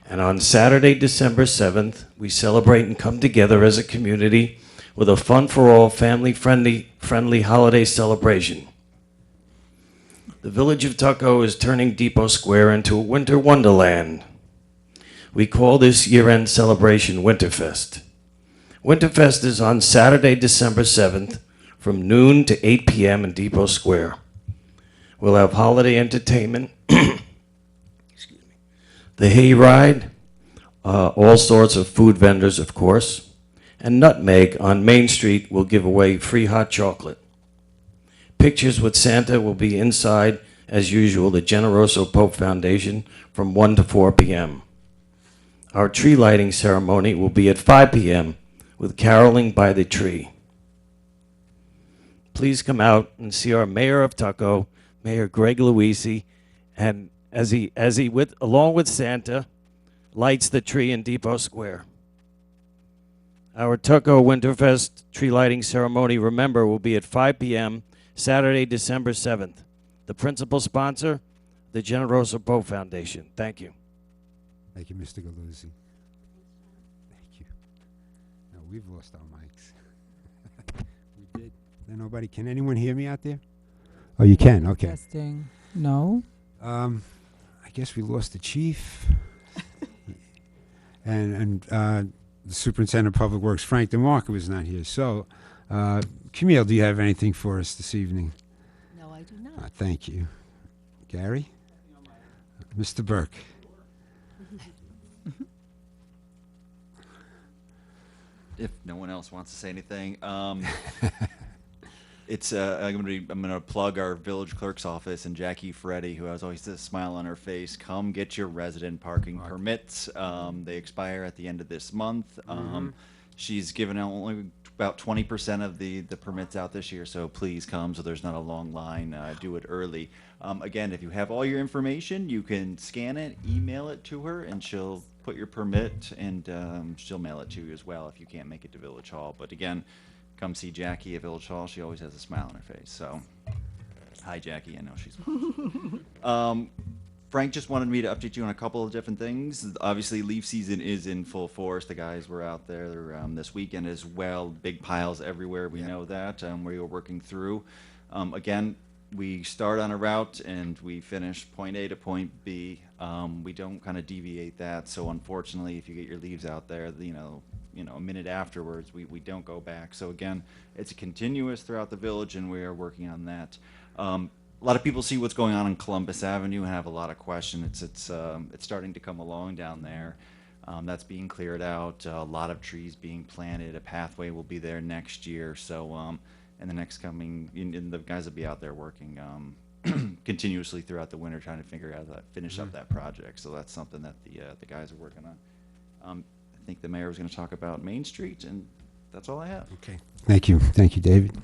And on Saturday, December 7th, we celebrate and come together as a community with a fun-for-all, family-friendly holiday celebration. The Village of Tuckahoe is turning Depot Square into a winter wonderland. We call this year-end celebration Winterfest. Winterfest is on Saturday, December 7th, from noon to 8 p.m. in Depot Square. We'll have holiday entertainment, the hayride, all sorts of food vendors, of course, and Nutmeg on Main Street will give away free hot chocolate. Pictures with Santa will be inside, as usual, the Generoso Pope Foundation from 1 to 4 p.m. Our tree lighting ceremony will be at 5 p.m. with caroling by the tree. Please come out and see our Mayor of Tuckahoe, Mayor Greg Luisi, and as he along with Santa, lights the tree in Depot Square. Our Tuckahoe Winterfest tree lighting ceremony, remember, will be at 5 p.m. Saturday, December 7th. The principal sponsor, the Generoso Pope Foundation. Thank you. Thank you, Mr. Galuzzi. Thank you. No, we've lost our mics. We did. Nobody. Can anyone hear me out there? Oh, you can. Okay. Testing. No. I guess we lost the chief and the superintendent of public works, Frank DeMarco, was not here. So, Camille, do you have anything for us this evening? No, I do not. Thank you, Gary. Mr. Burke. If no one else wants to say anything, it's I'm gonna plug our village clerk's office and Jackie Ferretti, who has always a smile on her face. Come get your resident parking permits. They expire at the end of this month. She's given out only about 20% of the permits out this year, so please come so there's not a long line. Do it early. Again, if you have all your information, you can scan it, email it to her, and she'll put your permit, and she'll mail it to you as well if you can't make it to Village Hall. But again, come see Jackie at Village Hall. She always has a smile on her face. So, hi, Jackie. I know she's. Frank just wanted me to update you on a couple of different things. Obviously, leaf season is in full force. The guys were out there this weekend as well. Big piles everywhere. We know that. We were working through. Again, we start on a route and we finish point A to point B. We don't kind of deviate that. So unfortunately, if you get your leaves out there, a minute afterwards, we don't go back. So again, it's continuous throughout the village, and we are working on that. A lot of people see what's going on in Columbus Avenue and have a lot of questions. It's starting to come along down there. That's being cleared out. A lot of trees being planted. A pathway will be there next year. So in the next coming, and the guys will be out there working continuously throughout the winter, trying to figure out how to finish up that project. So that's something that the guys are working on. I think the mayor was going to talk about Main Street, and that's all I have. Okay. Thank you, David.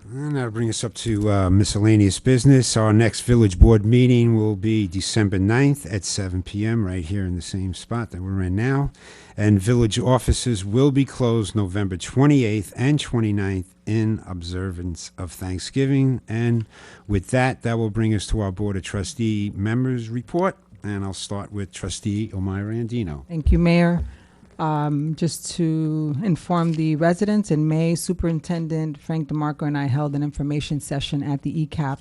And that'll bring us up to miscellaneous business. Our next village board meeting will be December 9th at 7 p.m. right here in the same spot that we're in now. And village offices will be closed November 28th and 29th in observance of Thanksgiving. And with that, that will bring us to our Board of Trustee members report. And I'll start with Trustee O'Meara Andino. Thank you, Mayor. Just to inform the residents, in May, Superintendent Frank DeMarco and I held an information session at the ECAP,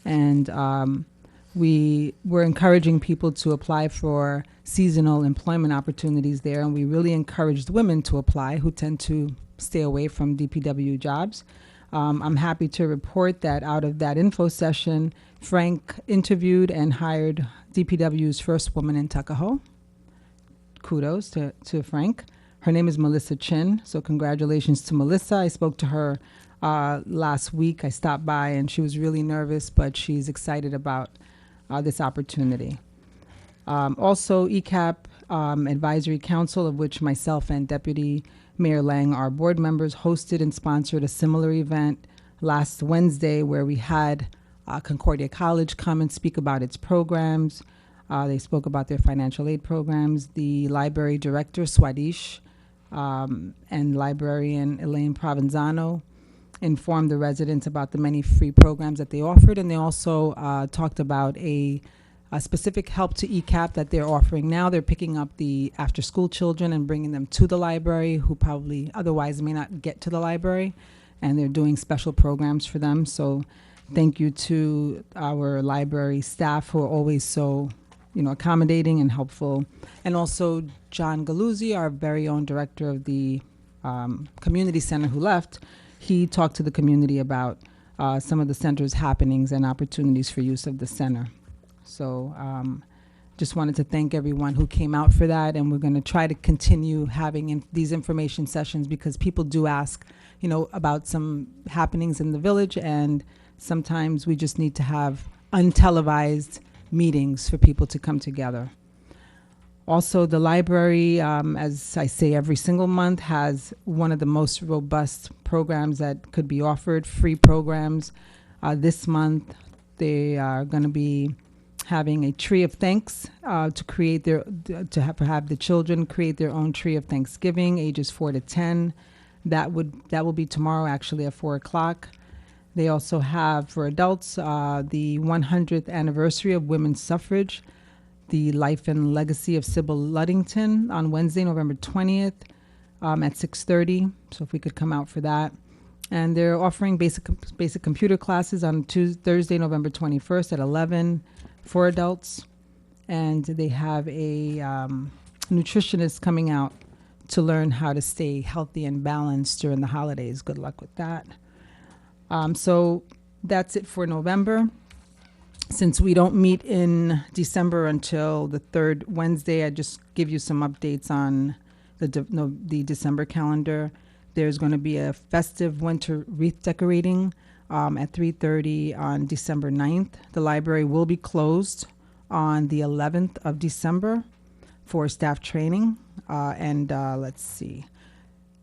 and we were encouraging people to apply for seasonal employment opportunities there, and we really encouraged women to apply who tend to stay away from DPW jobs. I'm happy to report that out of that info session, Frank interviewed and hired DPW's first woman in Tuckahoe. Kudos to Frank. Her name is Melissa Chin, so congratulations to Melissa. I spoke to her last week. I stopped by, and she was really nervous, but she's excited about this opportunity. Also, ECAP Advisory Council, of which myself and Deputy Mayor Lang are board members, hosted and sponsored a similar event last Wednesday where we had Concordia College come and speak about its programs. They spoke about their financial aid programs. The library director, Swadish, and librarian Elaine Provenzano informed the residents about the many free programs that they offered, and they also talked about a specific help to ECAP that they're offering now. They're picking up the after-school children and bringing them to the library who probably otherwise may not get to the library, and they're doing special programs for them. So thank you to our library staff who are always so accommodating and helpful. And also John Galuzzi, our very own director of the community center who left, he talked to the community about some of the center's happenings and opportunities for use of the center. So just wanted to thank everyone who came out for that, and we're going to try to continue having these information sessions because people do ask, about some happenings in the village, and sometimes we just need to have untelevised meetings for people to come together. Also, the library, as I say every single month, has one of the most robust programs that could be offered, free programs. This month, they are going to be having a tree of thanks to create to have the children create their own tree of Thanksgiving, ages 4 to 10. That will be tomorrow, actually, at 4 o'clock. They also have, for adults, the 100th anniversary of women's suffrage, the life and legacy of Sybil Luddington on Wednesday, November 20th at 6:30. So if we could come out for that. And they're offering basic computer classes on Thursday, November 21st at 11 for adults. And they have a nutritionist coming out to learn how to stay healthy and balanced during the holidays. Good luck with that. So that's it for November. Since we don't meet in December until the third Wednesday, I just give you some updates on the December calendar. There's going to be a festive winter wreath decorating at 3:30 on December 9th. The library will be closed on the 11th of December for staff training. Let's see.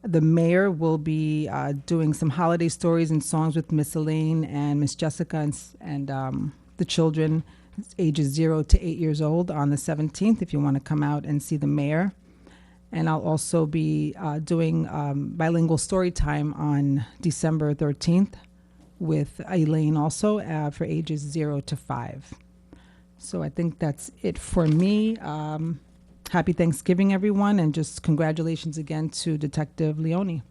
The mayor will be doing some holiday stories and songs with Miss Elaine and Miss Jessica and the children ages 0 to 8 years old on the 17th if you want to come out and see the mayor. And I'll also be doing bilingual story time on December 13th with Elaine also for ages 0 to 5. So I think that's it for me. Happy Thanksgiving, everyone, and just congratulations again to Detective Leone.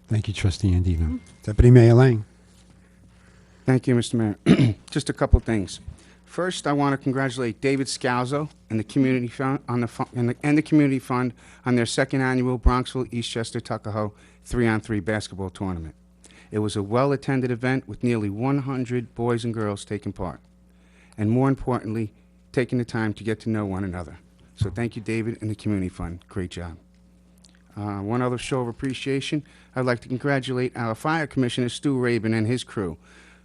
Thank you, Trustee Andino. Deputy Mayor Lang. Thank you, Mr. Mayor. Just a couple things. First, I want to congratulate David Scalzo and the community fund and the community fund on their second annual Bronxville Eastchester Tuckahoe 3-on-3 basketball tournament. It was a well-attended event with nearly 100 boys and girls taking part, and more importantly, taking the time to get to know one another. So thank you, David, and the community fund. Great job. One other show of appreciation, I'd like to congratulate our fire commissioner, Stu Rabin, and his crew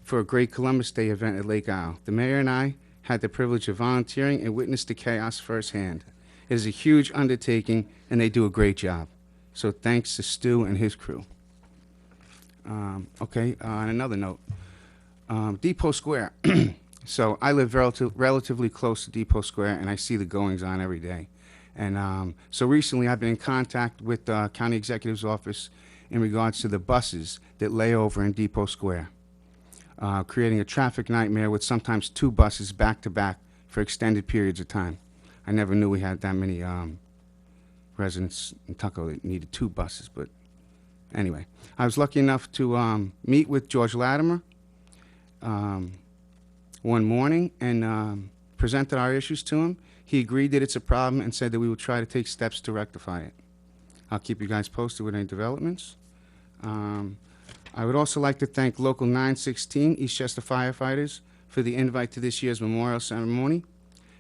for a great Columbus Day event at Lake Isle. The mayor and I had the privilege of volunteering and witnessed the chaos firsthand. It is a huge undertaking, and they do a great job. So thanks to Stu and his crew. On another note, Depot Square. So I live relatively close to Depot Square, and I see the goings-on every day. And so recently I've been in contact with the County Executive's office in regards to the buses that lay over in Depot Square, creating a traffic nightmare with sometimes 2 buses back-to-back for extended periods of time. I never knew we had that many residents in Tuckahoe that needed 2 buses, but anyway. I was lucky enough to meet with George Latimer one morning and presented our issues to him. He agreed that it's a problem and said that we would try to take steps to rectify it. I'll keep you guys posted with any developments. I would also like to thank Local 916 Eastchester firefighters for the invite to this year's memorial ceremony.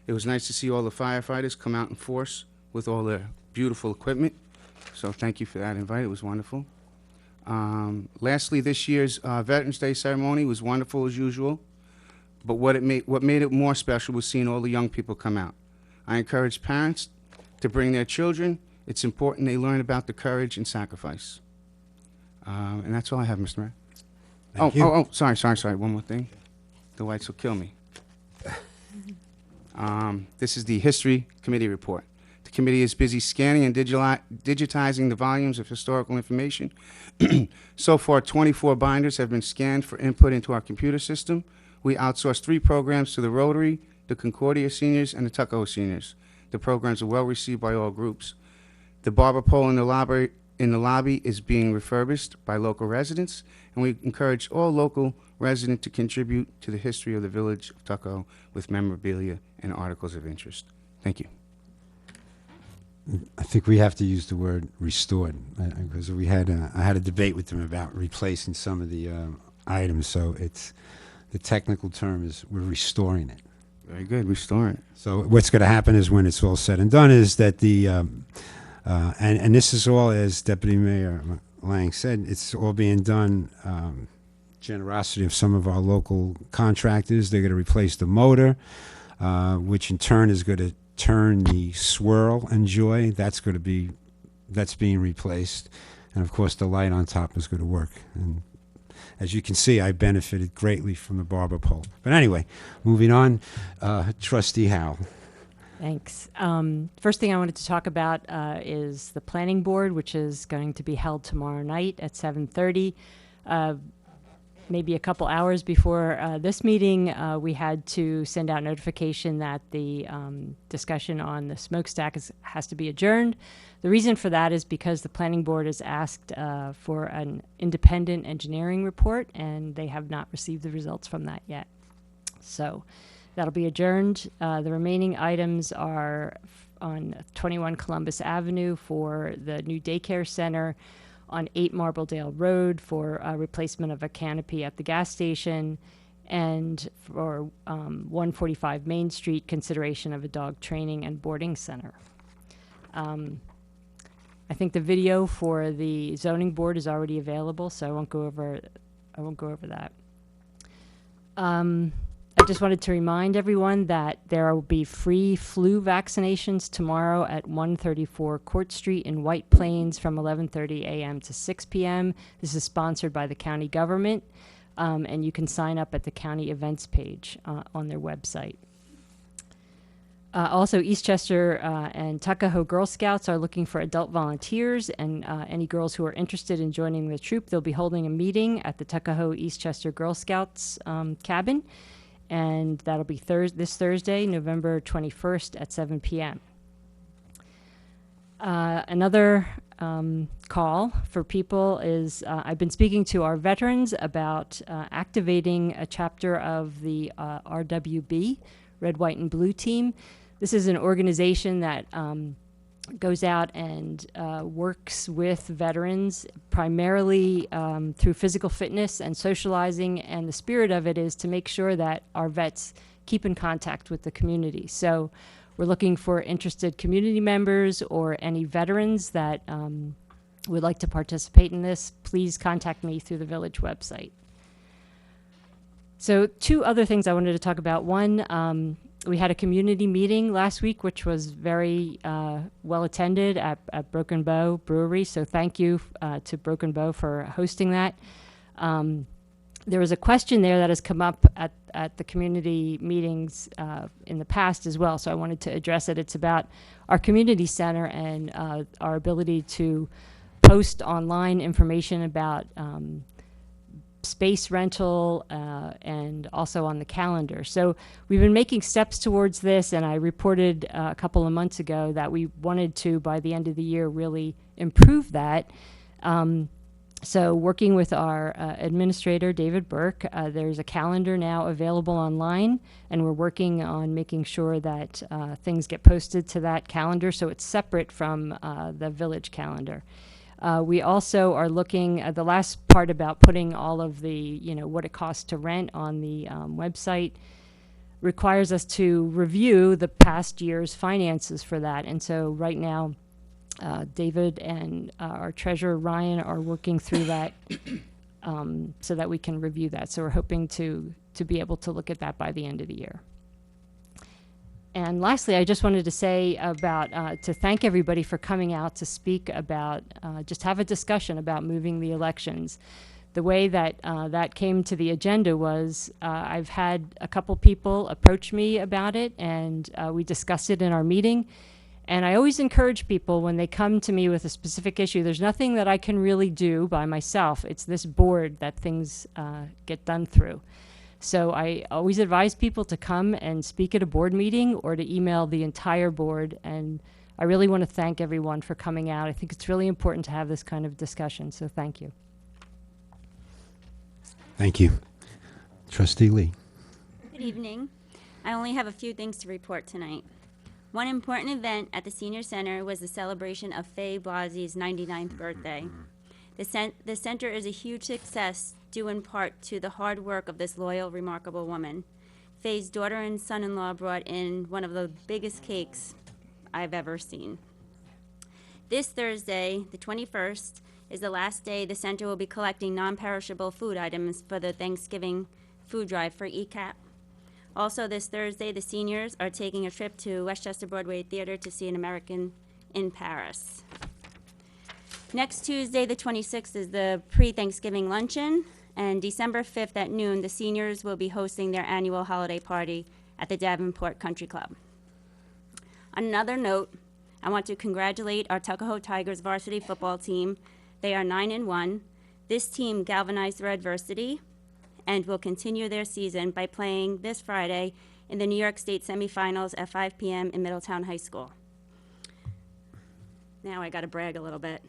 It was nice to see all the firefighters come out in force with all their beautiful equipment. So thank you for that invite. It was wonderful. Lastly, this year's Veterans Day ceremony was wonderful as usual. But what made it more special was seeing all the young people come out. I encourage parents to bring their children. It's important they learn about the courage and sacrifice. And that's all I have, Mr. Mayor. Thank you. Sorry. One more thing. The lights will kill me. This is the History Committee report. The committee is busy scanning and digitizing the volumes of historical information. So far, 24 binders have been scanned for input into our computer system. We outsourced 3 programs to the Rotary, the Concordia Seniors, and the Tuckahoe Seniors. The programs are well received by all groups. The barber pole in the lobby is being refurbished by local residents, and we encourage all local residents to contribute to the history of the village of Tuckahoe with memorabilia and articles of interest. Thank you. I think we have to use the word restored because I had a debate with them about replacing some of the items. So the technical term is we're restoring it. Very good, restore it. So what's going to happen is when it's all said and done is that and this is all, as Deputy Mayor Lang said, it's all being done generosity of some of our local contractors. They're going to replace the motor, which in turn is going to turn the swirl and joy. That's being replaced, and of course the light on top is going to work. And as you can see, I benefited greatly from the barber pole. But anyway, moving on, Trustee Howell. Thanks. First thing I wanted to talk about is the planning board, which is going to be held tomorrow night at 7:30. Maybe a couple hours before this meeting, we had to send out notification that the discussion on the smokestack has to be adjourned. The reason for that is because the planning board has asked for an independent engineering report, and they have not received the results from that yet. So that'll be adjourned. The remaining items are on 21 Columbus Avenue for the new daycare center, on 8 Marbledale Road for replacement of a canopy at the gas station, and for 145 Main Street, consideration of a dog training and boarding center. I think the video for the zoning board is already available, so I won't go over that. just wanted to remind everyone that there will be free flu vaccinations tomorrow at 134 Court Street in White Plains from 11:30 a.m. to 6 p.m. This is sponsored by the county government, and you can sign up at the county events page on their website. Also, Eastchester and Tuckahoe Girl Scouts are looking for adult volunteers, and any girls who are interested in joining the troop, they'll be holding a meeting at the Tuckahoe Eastchester Girl Scouts cabin, and that'll be this Thursday, November 21st at 7 p.m. Another call for people is I've been speaking to our veterans about activating a chapter of the RWB, Red, White, and Blue Team. This is an organization that goes out and works with veterans primarily through physical fitness and socializing, and the spirit of it is to make sure that our vets keep in contact with the community. So we're looking for interested community members or any veterans that would like to participate in this. Please contact me through the village website. So 2 other things I wanted to talk about. One, we had a community meeting last week, which was very well attended at Broken Bow Brewery. So thank you to Broken Bow for hosting that. There was a question there that has come up at the community meetings in the past as well. So I wanted to address it. It's about our community center and our ability to post online information about space rental and also on the calendar. So we've been making steps towards this, and I reported a couple of months ago that we wanted to, by the end of the year, really improve that. So working with our administrator, David Burke, there's a calendar now available online, and we're working on making sure that things get posted to that calendar so it's separate from the village calendar. We also are looking at the last part about putting all of the, what it costs to rent on the website requires us to review the past year's finances for that. And so right now, David and our treasurer, Ryan, are working through that so that we can review that. So we're hoping to be able to look at that by the end of the year. And lastly, I just wanted to say about, to thank everybody for coming out to speak about, just have a discussion about moving the elections. The way that that came to the agenda was I've had a couple people approach me about it, and we discussed it in our meeting. And I always encourage people when they come to me with a specific issue, there's nothing that I can really do by myself. It's this board that things get done through. So I always advise people to come and speak at a board meeting or to email the entire board. And I really want to thank everyone for coming out. I think it's really important to have this kind of discussion. So thank you. Thank you. Trustee Lee. Good evening. I only have a few things to report tonight. One important event at the Senior Center was the celebration of Faye Blasie's 99th birthday. The center is a huge success due in part to the hard work of this loyal, remarkable woman. Faye's daughter and son-in-law brought in one of the biggest cakes I've ever seen. This Thursday, the 21st, is the last day the center will be collecting non-perishable food items for the Thanksgiving food drive for ECAP. Also this Thursday, the seniors are taking a trip to Westchester Broadway Theater to see An American in Paris. Next Tuesday, the 26th, is the pre-Thanksgiving luncheon, and December 5th at noon, the seniors will be hosting their annual holiday party at the Davenport Country Club. On another note, I want to congratulate our Tuckahoe Tigers varsity football team. They are 9-1. This team galvanized through adversity and will continue their season by playing this Friday in the New York State semifinals at 5 p.m. in Middletown High School. Now I got to brag a little bit.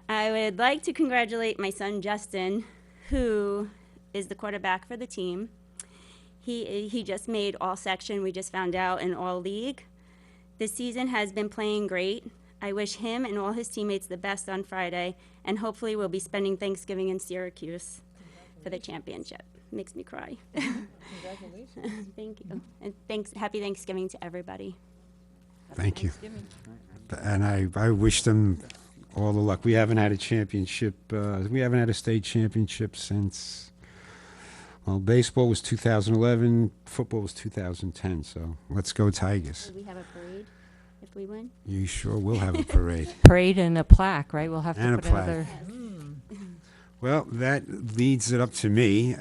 I would like to congratulate my son Justin, who is the quarterback for the team. He just made all section, we just found out, in all league. This season has been playing great. I wish him and all his teammates the best on Friday, and hopefully we'll be spending Thanksgiving in Syracuse for the championship. Makes me cry. Congratulations. Thank you. And happy Thanksgiving to everybody. Thank you. And I wish them all the luck. We haven't had a championship. We haven't had a state championship since, Well, baseball was 2011, football was 2010, so let's go Tigers. Do we have a parade if we win? You sure will have a parade. Parade and a plaque, right? We'll have to And a put plaque. another. Well, that leads it up to me.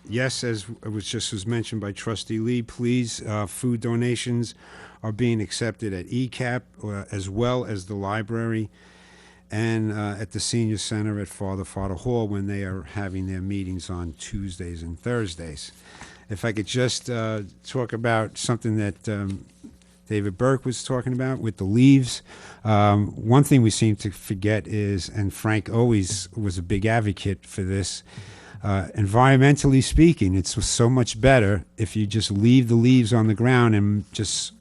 Yes, as it was mentioned by Trustee Lee, please, food donations are being accepted at ECAP as well as the library and at the Senior Center at Father Hall when they are having their meetings on Tuesdays and Thursdays. If I could just talk about something that David Burke was talking about with the leaves. One thing we seem to forget is, and Frank always was a big advocate for this, environmentally speaking, it's so much better if you just leave the leaves on the ground and just,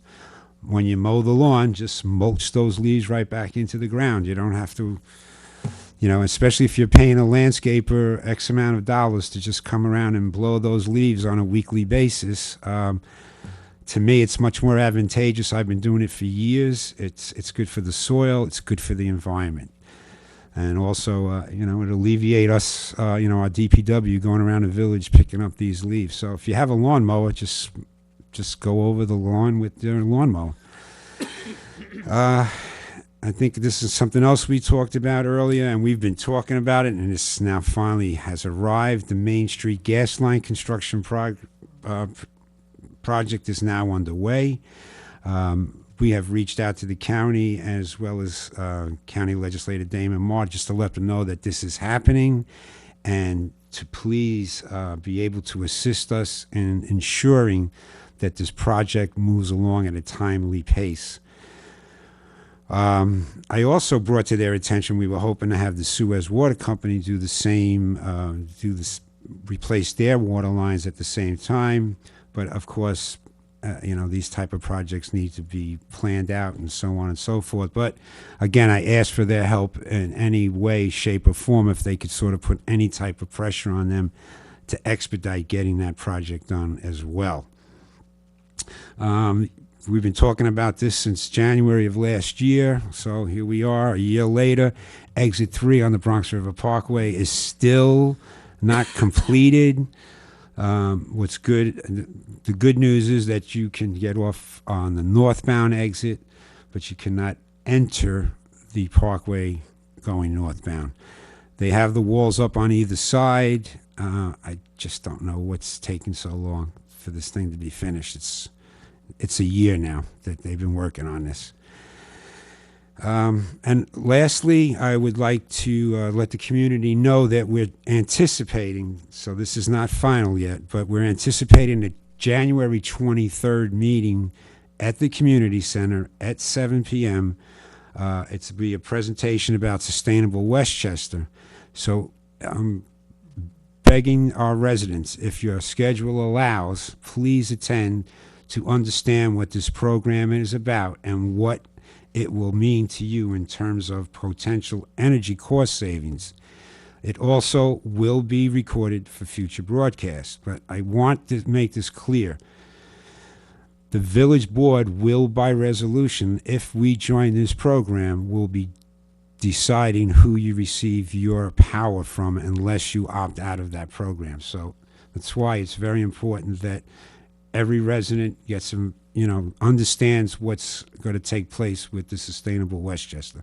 when you mow the lawn, just mulch those leaves right back into the ground. You don't have to, especially if you're paying a landscaper X amount of dollars to just come around and blow those leaves on a weekly basis. To me, it's much more advantageous. I've been doing it for years. It's good for the soil. It's good for the environment. And also, it alleviate us, our DPW going around the village picking up these leaves. So if you have a lawnmower, just go over the lawn with your lawnmower. I think this is something else we talked about earlier, and we've been talking about it, and this now finally has arrived. The Main Street gas line construction project is now underway. We have reached out to the county as well as County Legislator Damon Marr just to let them know that this is happening and to please be able to assist us in ensuring that this project moves along at a timely pace. I also brought to their attention we were hoping to have the Suez Water Company do the same, replace their water lines at the same time. But of course, these type of projects need to be planned out and so on and so forth. But again, I asked for their help in any way, shape, or form if they could sort of put any type of pressure on them to expedite getting that project done as well. We've been talking about this since January of last year, so here we are a year later. Exit 3 on the Bronx River Parkway is still not completed. What's good, the good news is that you can get off on the northbound exit, but you cannot enter the parkway going northbound. They have the walls up on either side. I just don't know what's taking so long for this thing to be finished. It's a year now that they've been working on this. And lastly, I would like to let the community know that we're anticipating, so this is not final yet, but we're anticipating a January 23rd meeting at the community center at 7 p.m. It's to be a presentation about sustainable Westchester. So I'm begging our residents, if your schedule allows, please attend to understand what this program is about and what it will mean to you in terms of potential energy cost savings. It also will be recorded for future broadcasts, but I want to make this clear. The village board will, by resolution, if we join this program, will be deciding who you receive your power from unless you opt out of that program. So that's why it's very important that every resident gets some, understands what's going to take place with the Sustainable Westchester.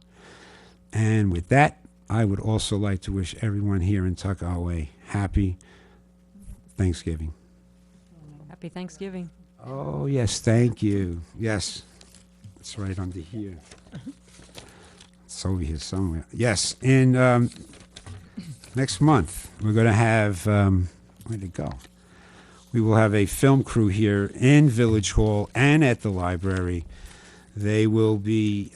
And with that, I would also like to wish everyone here in Tuckahoe a happy Thanksgiving. Happy Thanksgiving. Oh, yes, thank you. Yes, it's right under here. It's over here somewhere. Yes, and next month, we're going to have, where'd it go? We will have a film crew here in Village Hall and at the library. They will be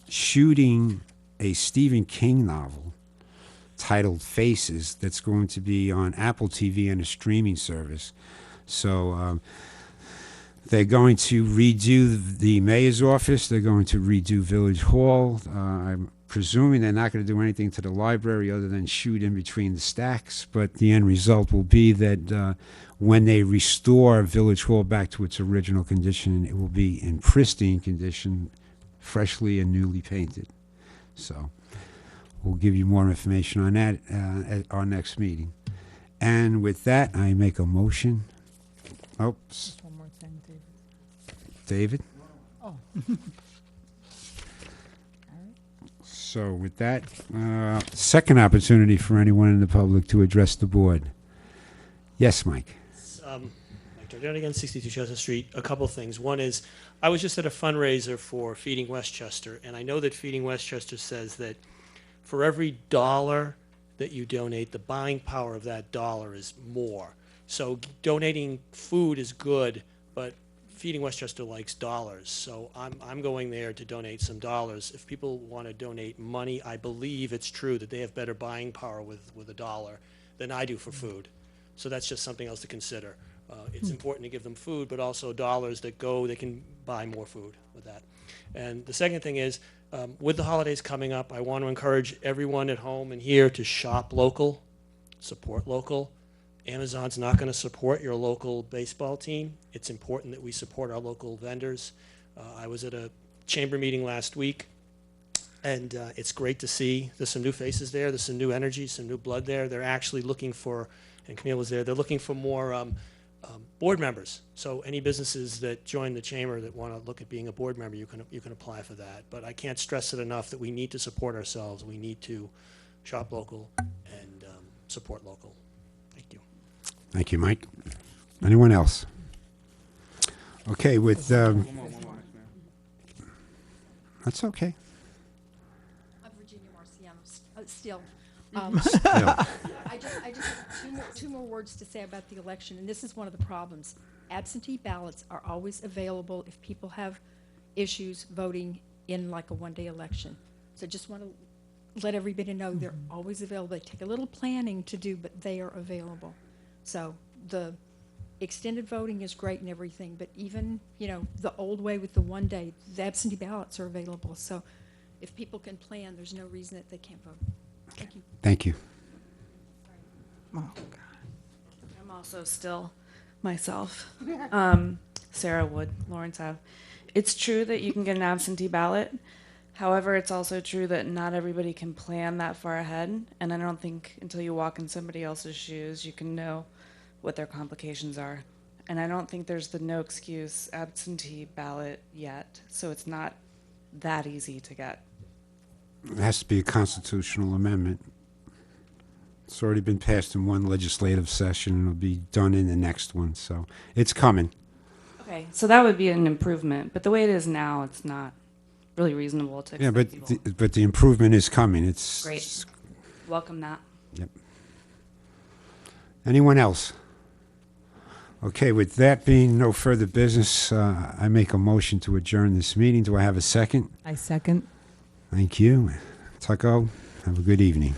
shooting a Stephen King novel titled Faces that's going to be on Apple TV and a streaming service. So they're going to redo the mayor's office. They're going to redo Village Hall. I'm presuming they're not going to do anything to the library other than shoot in between the stacks. But the end result will be that when they restore Village Hall back to its original condition, it will be in pristine condition, freshly and newly painted. So we'll give you more information on that at our next meeting. And with that, I make a motion. Oops, Just one more thing, David. David? Oh. So with that, second opportunity for anyone in the public to address the board. Yes, Mike. Mike Giordano again, 62 Chestnut Street. A couple things. One is, I was just at a fundraiser for Feeding Westchester, and I know that Feeding Westchester says that for every dollar that you donate, the buying power of that dollar is more. So donating food is good, but Feeding Westchester likes dollars. So I'm going there to donate some dollars. If people want to donate money, I believe it's true that they have better buying power with a dollar than I do for food. So that's just something else to consider. It's important to give them food, but also dollars that go, they can buy more food with that. And the second thing is, with the holidays coming up, I want to encourage everyone at home and here to shop local, support local. Amazon's not going to support your local baseball team. It's important that we support our local vendors. I was at a chamber meeting last week, and it's great to see there's some new faces there, there's some new energy, some new blood there. They're actually looking for, and Camille was there, they're looking for more board members. So any businesses that join the chamber that want to look at being a board member, you can apply for that. But I can't stress it enough that we need to support ourselves. We need to shop local and support local. Thank you. Thank you, Mike. Anyone else? Okay, with, that's okay. I'm Virginia Marciano, still. Still. I just have two more words to say about the election, and this is one of the problems. Absentee ballots are always available if people have issues voting in like a one-day election. So just want to let everybody know they're always available. They take a little planning to do, but they are available. So the extended voting is great and everything, but even, the old way with the one day, the absentee ballots are available. So if people can plan, there's no reason that they can't vote. Thank you. Thank you. Oh, God. I'm also still myself. Sarah Wood, Lawrence Ave. It's true that you can get an absentee ballot. However, it's also true that not everybody can plan that far ahead. And I don't think until you walk in somebody else's shoes, you can know what their complications are. And I don't think there's the no excuse absentee ballot yet. So it's not that easy to get. It has to be a constitutional amendment. It's already been passed in one legislative session, and it'll be done in the next one, so it's coming. Okay, so that would be an improvement. But the way it is now, it's not really reasonable to Yeah, expect but people. but the improvement is coming. It's Great. Welcome that. Yep. Anyone else? Okay, with that being no further business, I make a motion to adjourn this meeting. Do I have a second? I second. Thank you. Tuckahoe, have a good evening.